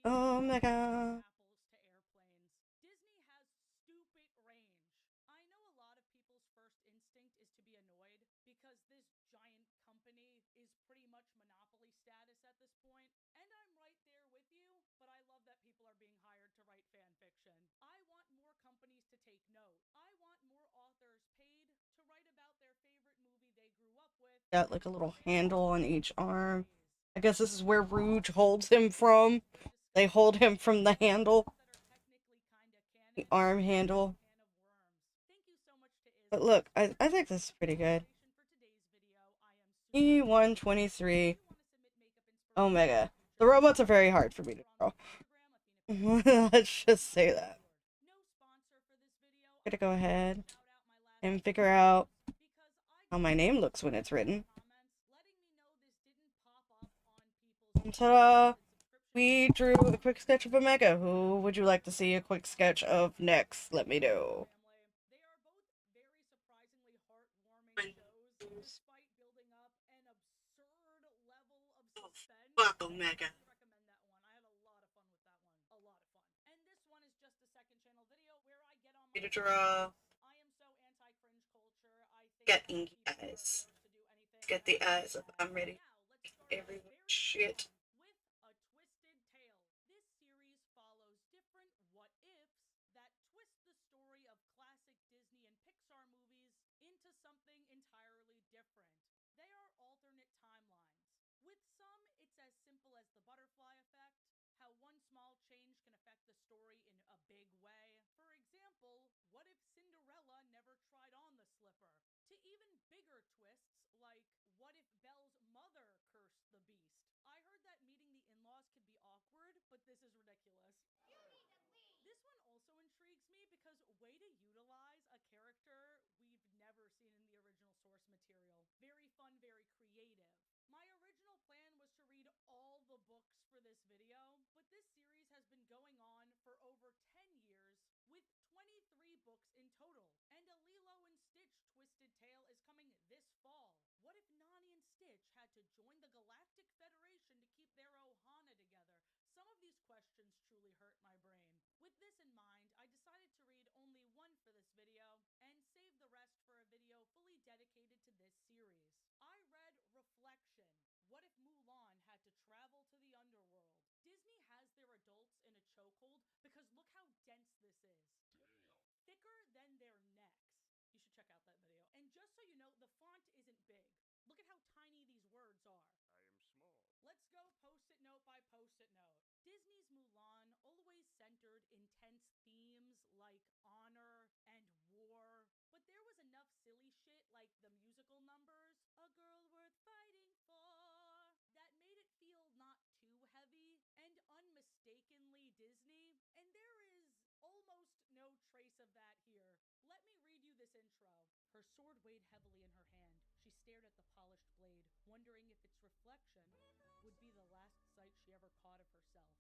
Oh my god. Got like a little handle on each arm. I guess this is where Rouge holds him from. They hold him from the handle. The arm handle. But look, I think this is pretty good. E123 Omega. The robots are very hard for me to draw. Let's just say that. I'm gonna go ahead and figure out how my name looks when it's written. Ta-da! We drew a quick sketch of Omega. Who would you like to see a quick sketch of next? Let me know. Fuck Omega. To draw. Get inky eyes. Get the eyes of I'm ready. Everyone shit. books for this video, but this series has been going on for over 10 years with 23 books in total. And a Lilo and Stitch Twisted Tale is coming this fall. What if Nani and Stitch had to join the Galactic Federation to keep their Ohana together? Some of these questions truly hurt my brain. With this in mind, I decided to read only one for this video and save the rest for a video fully dedicated to this series. I read Reflection. What if Mulan had to travel to the underworld? Disney has their adults in a chokehold because look how dense this is. Thicker than their necks. You should check out that video. And just so you know, the font isn't big. Look at how tiny these words are. I am small. Let's go post-it note by post-it note. Disney's Mulan always centered intense themes like honor and war, but there was enough silly shit like the musical numbers, A Girl Worth Fighting For, that made it feel not too heavy and unmistakably Disney, and there is almost no trace of that here. Let me read you this intro. Her sword weighed heavily in her hand. She stared at the polished blade, wondering if its reflection would be the last sight she ever caught of herself.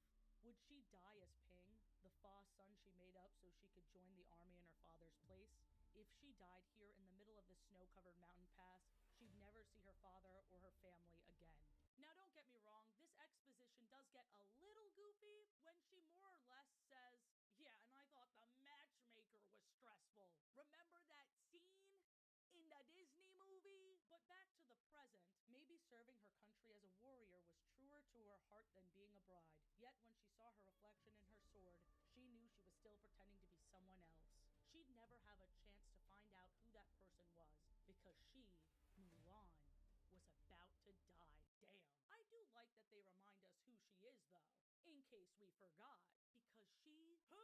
Would she die as Ping, the Fa son she made up so she could join the army in her father's place? If she died here in the middle of the snow-covered mountain pass, she'd never see her father or her family again. Now don't get me wrong, this exposition does get a little goofy when she more or less says, yeah, and I thought the matchmaker was stressful. Remember that scene in the Disney movie? But back to the present, maybe serving her country as a warrior was truer to her heart than being a bride. Yet when she saw her reflection in her sword, she knew she was still pretending to be someone else. She'd never have a chance to find out who that person was, because she, Mulan, was about to die. Damn. I do like that they remind us who she is, though, in case we forgot. Because she... Who?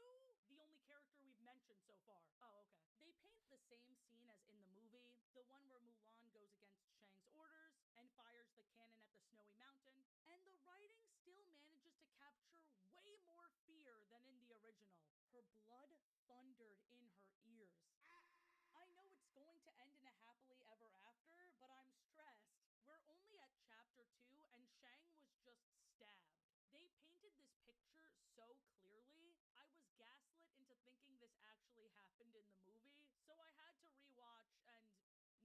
The only character we've mentioned so far. Oh, okay. They paint the same scene as in the movie, the one where Mulan goes against Shang's orders and fires the cannon at the snowy mountain, and the writing still manages to capture way more fear than in the original. Her blood thundered in her ears. I know it's going to end in a happily ever after, but I'm stressed. We're only at chapter 2 and Shang was just stabbed. They painted this picture so clearly, I was gaslit into thinking this actually happened in the movie, so I had to rewatch and...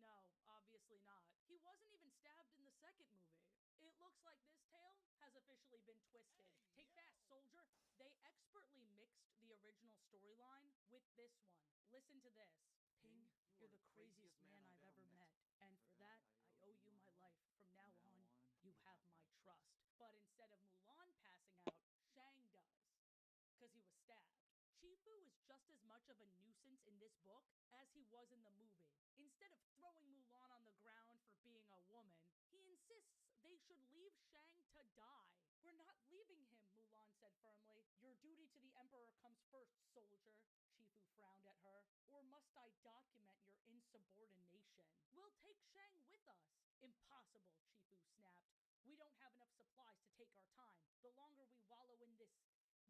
No, obviously not. He wasn't even stabbed in the second movie. It looks like this tale has officially been twisted. Take that, soldier! They expertly mixed the original storyline with this one. Listen to this. Ping, you're the craziest man I've ever met. And for that, I owe you my life. From now on, you have my trust. But instead of Mulan passing out, Shang does. Because he was stabbed. Chifu is just as much of a nuisance in this book as he was in the movie. Instead of throwing Mulan on the ground for being a woman, he insists they should leave Shang to die. We're not leaving him, Mulan said firmly. Your duty to the Emperor comes first, soldier. Chifu frowned at her. Or must I document your insubordination? We'll take Shang with us. Impossible, Chifu snapped. We don't have enough supplies to take our time. The longer we wallow in this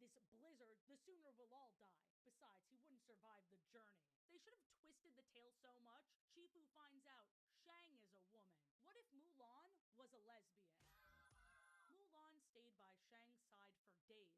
blizzard, the sooner we'll all die. Besides, he wouldn't survive the journey. They should have twisted the tale so much, Chifu finds out Shang is a woman. What if Mulan was a lesbian? Mulan stayed by Shang's side for days,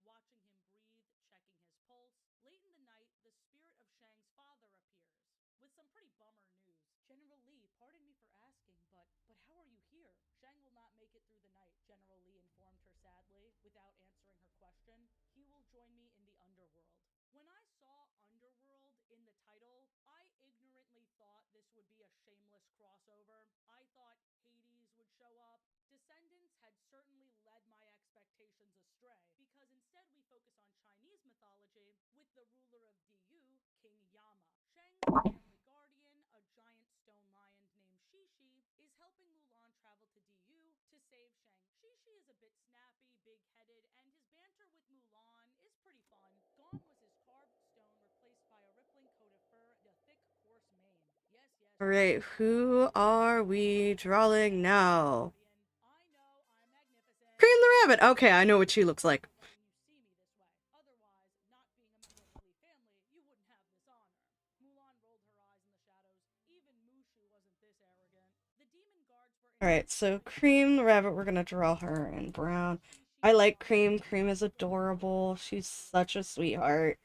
watching him breathe, checking his pulse. Late in the night, the spirit of Shang's father appears, with some pretty bummer news. General Li, pardon me for asking, but how are you here? Shang will not make it through the night, General Li informed her sadly, without answering her question. He will join me in the underworld. When I saw Underworld in the title, I ignorantly thought this would be a shameless crossover. I thought Hades would show up. Descendants had certainly led my expectations astray, because instead we focus on Chinese mythology with the ruler of Diyu, King Yama. Shang's family guardian, a giant stone lion named Shishi, is helping Mulan travel to Diyu to save Shang. Shishi is a bit snappy, big-headed, and his banter with Mulan is pretty fun. Gone was his carved stone, replaced by a rippling coat of fur and a thick, coarse mane. Yes. Alright, who are we drawing now? I know, I'm magnificent. Cream the Rabbit! Okay, I know what she looks like. Letting you see me this way. Otherwise, not being a member of the Li family, you wouldn't have this honor. Mulan rolled her eyes in the shadows. Even Mushu wasn't this arrogant. The demon guards were Alright, so Cream the rabbit, we're gonna draw her in brown. I like Cream. Cream is adorable. She's such a sweetheart.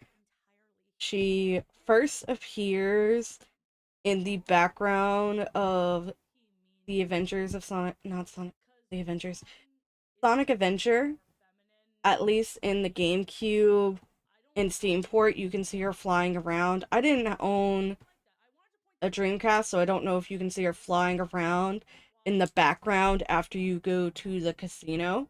She first appears in the background of the Avengers of Sonic, not Sonic, the Avengers, Sonic Adventure. At least in the GameCube and Steamport, you can see her flying around. I didn't own a Dreamcast, so I don't know if you can see her flying around in the background after you go to the casino.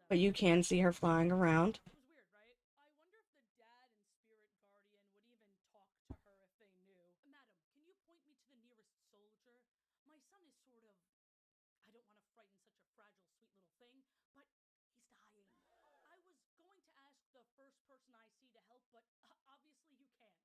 But you can see her flying around. It was weird, right? I wonder if the dad and spirit guardian would even talk to her if they knew. Madam, can you point me to the nearest soldier? My son is sort of. I don't want to frighten such a fragile, sweet little thing, but he's dying. I was going to ask the first person I see to help, but obviously you can't.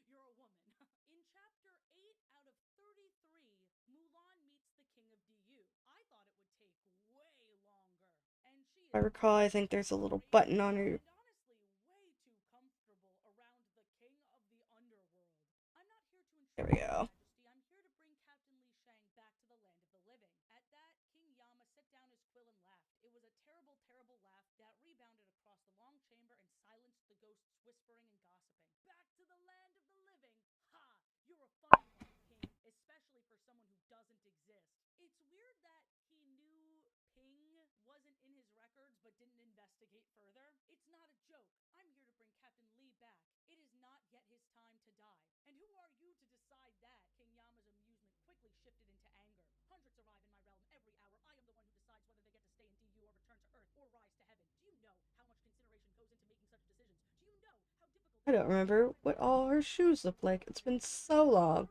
You're a woman. In chapter 8 out of 33, Mulan meets the king of DU. I thought it would take way longer. And she If I recall, I think there's a little button on her. and honestly way too comfortable around the king of the underworld. I'm not here to There intrude, we go. Majesty. I'm here to bring Captain Li Shang back to the land of the living. At that, King Yama set down his quill and laughed. It was a terrible, terrible laugh that rebounded across the long chamber and silenced the ghosts whispering and gossiping. Back to the land of the living? Ha! You're a funny one, King, especially for someone who doesn't exist. It's weird that he knew Ping wasn't in his records but didn't investigate further. It's not a joke. I'm here to bring Captain Li back. It is not yet his time to die. And who are you to decide that? King Yama's amusement quickly shifted into anger. Hundreds arrive in my realm every hour. I am the one who decides whether they get to stay in DU or return to Earth or rise to heaven. Do you know how much consideration goes into making such decisions? Do you know how difficult I don't remember what all her shoes look like. It's been so long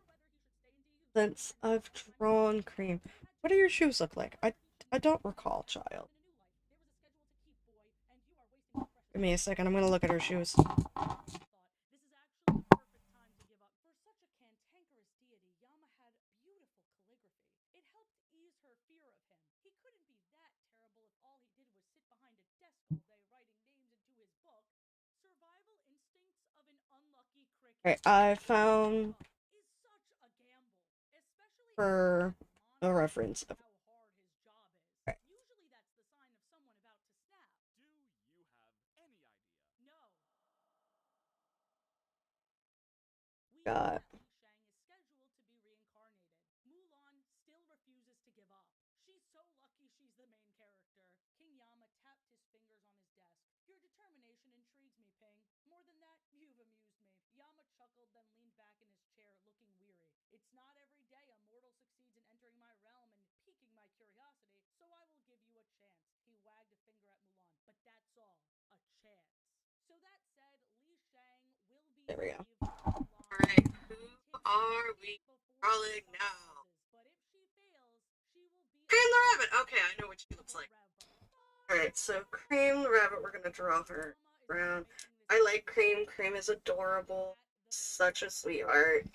since I've drawn Cream. What do your shoes look like? I don't recall, child. Give me a second, I'm gonna look at her shoes. This is actually the perfect time to give up. For such a cantankerous deity, Yama had beautiful calligraphy. It helped ease her fear of him. He couldn't be that terrible if all he did was sit behind a desk all day writing names into his book. Survival instincts of an unlucky cricket. Alright, I found Is such a gamble, especially for a reference of how hard his job is. Right. Usually that's the sign of someone about to snap. Do you have any idea? No. We God. know that Li Shang is scheduled to be reincarnated. Mulan still refuses to give up. She's so lucky she's the main character. King Yama tapped his fingers on his desk. Your determination intrigues me, Ping. More than that, you've amused me. Yama chuckled, then leaned back in his chair, looking weary. It's not every day a mortal succeeds in entering my realm and piquing my curiosity, so I will give you a chance. He wagged a finger at Mulan. But that's all. A chance. So that said, Li Shang will be There we go. Alright, who are we calling now? But if she fails, she will be Cream the rabbit. Okay, I know what she looks like. Alright, so Cream the rabbit, we're gonna draw her brown. I like Cream. Cream is adorable. Such a sweetheart.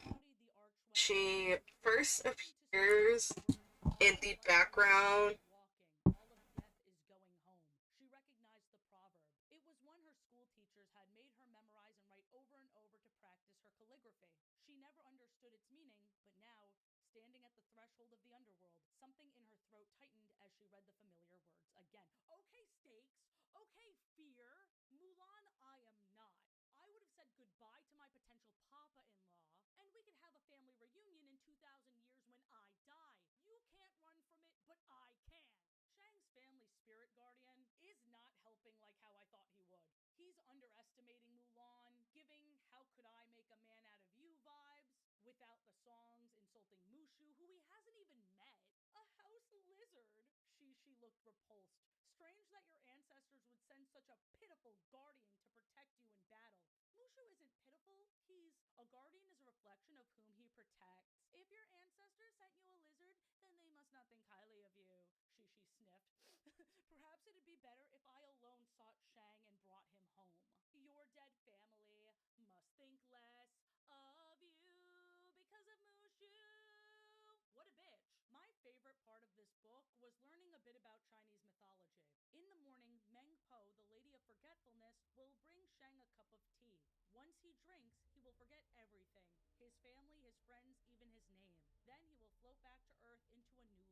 She first appears in the background. She recognized the proverb. It was one her school teachers had made her memorize and write over and over to practice her calligraphy. She never understood its meaning, but now, standing at the threshold of the underworld, something in her throat tightened as she read the familiar words again. Okay, stakes. Okay, fear. Mulan, I am not. I would have said goodbye to my potential papa-in-law, and we could have a family reunion in 2,000 years when I die. You can't run from it, but I can. Shang's family spirit guardian is not helping like how I thought he would. He's underestimating Mulan, giving how could I make a man out of you vibes, without the songs insulting Mushu, who he hasn't even met. A house lizard. She looked repulsed. Strange that your ancestors would send such a pitiful guardian to protect you in battle. Mushu isn't pitiful. A guardian is a reflection of whom he protects. If your ancestors sent you a lizard, then they must not think highly of you. She sniffed. Perhaps it'd be better if I alone sought Shang and brought him home. Your dead family must think less of you because of Mushu. What a bitch. My favorite part of this book was learning a bit about Chinese mythology. In the morning, Meng Po, the Lady of Forgetfulness, will bring Shang a cup of tea. Once he drinks, he will forget everything. His family, his friends, even his name. Then he will float back to Earth into a new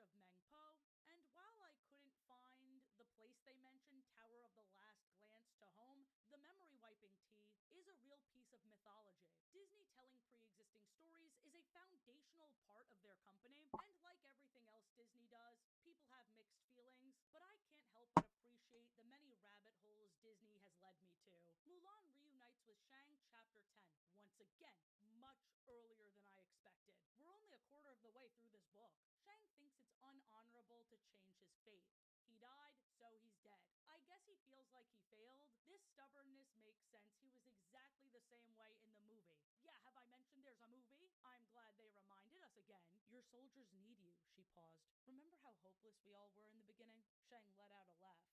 of Mengpo, and while I couldn't find the place they mentioned Tower of the Last Glance to home, the memory wiping tea is a real piece of mythology. Disney telling pre-existing stories is a foundational part of their company, and like everything else Disney does, people have mixed feelings, but I can't help but appreciate the many rabbit holes Disney has led me to. Mulan reunites with Shang Chapter 10, once again, much earlier than I expected. We're only a quarter of the way through this book. Shang thinks it's unhonorable to change his fate. He died, so he's dead. I guess he feels like he failed. This stubbornness makes sense. He was exactly the same way in the movie. Yeah, have I mentioned there's a movie? I'm glad they reminded us again. Your soldiers need you, she paused. Remember how hopeless we all were in the beginning? Shang let out a laugh.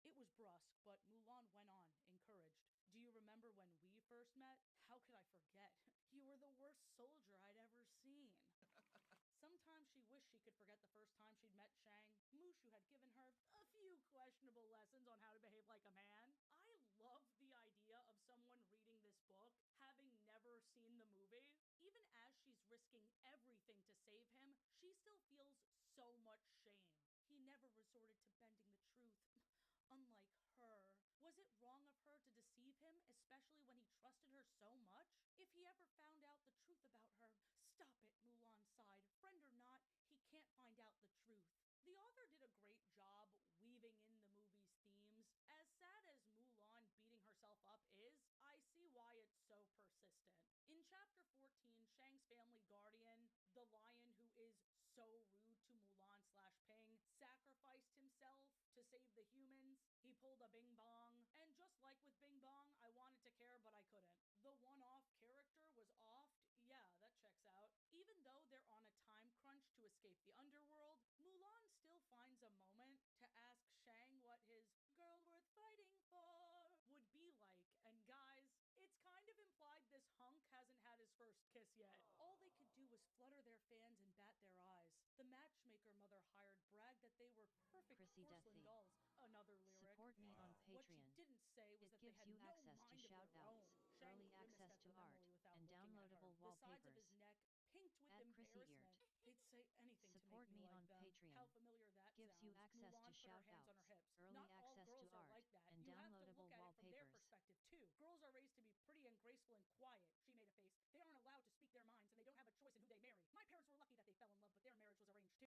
It was brusque, but Mulan went on, encouraged. Do you remember when we first met? How could I forget? You were the worst soldier I'd ever seen. Sometimes she wished she could forget the first time she'd met Shang. Mushu had given her a few questionable lessons on how to behave like a man. I love the idea of someone reading this book having never seen the movie. Even as she's risking everything to save him, she still feels so much shame. He never resorted to bending the truth. Unlike her. Was it wrong of her to deceive him, especially when he trusted her so much? If he ever found out the truth about her, stop it, Mulan sighed. Friend or not, he can't find out the truth. The author did a great job weaving in the movie's themes. As sad as Mulan beating herself up is, I see why it's so persistent. In chapter 14, Shang's family guardian, the lion who is so rude to Mulan/Ping, sacrificed himself to save the humans. He pulled a Bing Bong, and just like with Bing Bong, I wanted to care, but I couldn't. The one-off character was offed. Yeah, that checks out. Even though they're on a time crunch to escape the underworld, Mulan still finds a moment to ask Shang what his girl worth fighting for would be like. And guys, it's kind of implied this hunk hasn't had his first kiss yet. All they could do was flutter their fans and bat their eyes. The matchmaker mother hired bragged that they were perfect Chrissy porcelain Deathy. dolls. Another lyric. Support me on Wow. What she Patreon. didn't say was It that they gives had you no access to mind of their shout-outs, own. Shang early grimaced access at to the art, memory without and looking at her. downloadable The sides of his wallpapers. neck pinked with At Chrissy embarrassment. They'd say anything Support to make me me like on them. Patreon. How familiar that Gives sounds. you access Mulan to put her hands on her shout-outs, hips. early Not all access girls to are art, like that. and You have to downloadable look at it from their wallpapers. perspective too. Girls are raised to be pretty and graceful and quiet.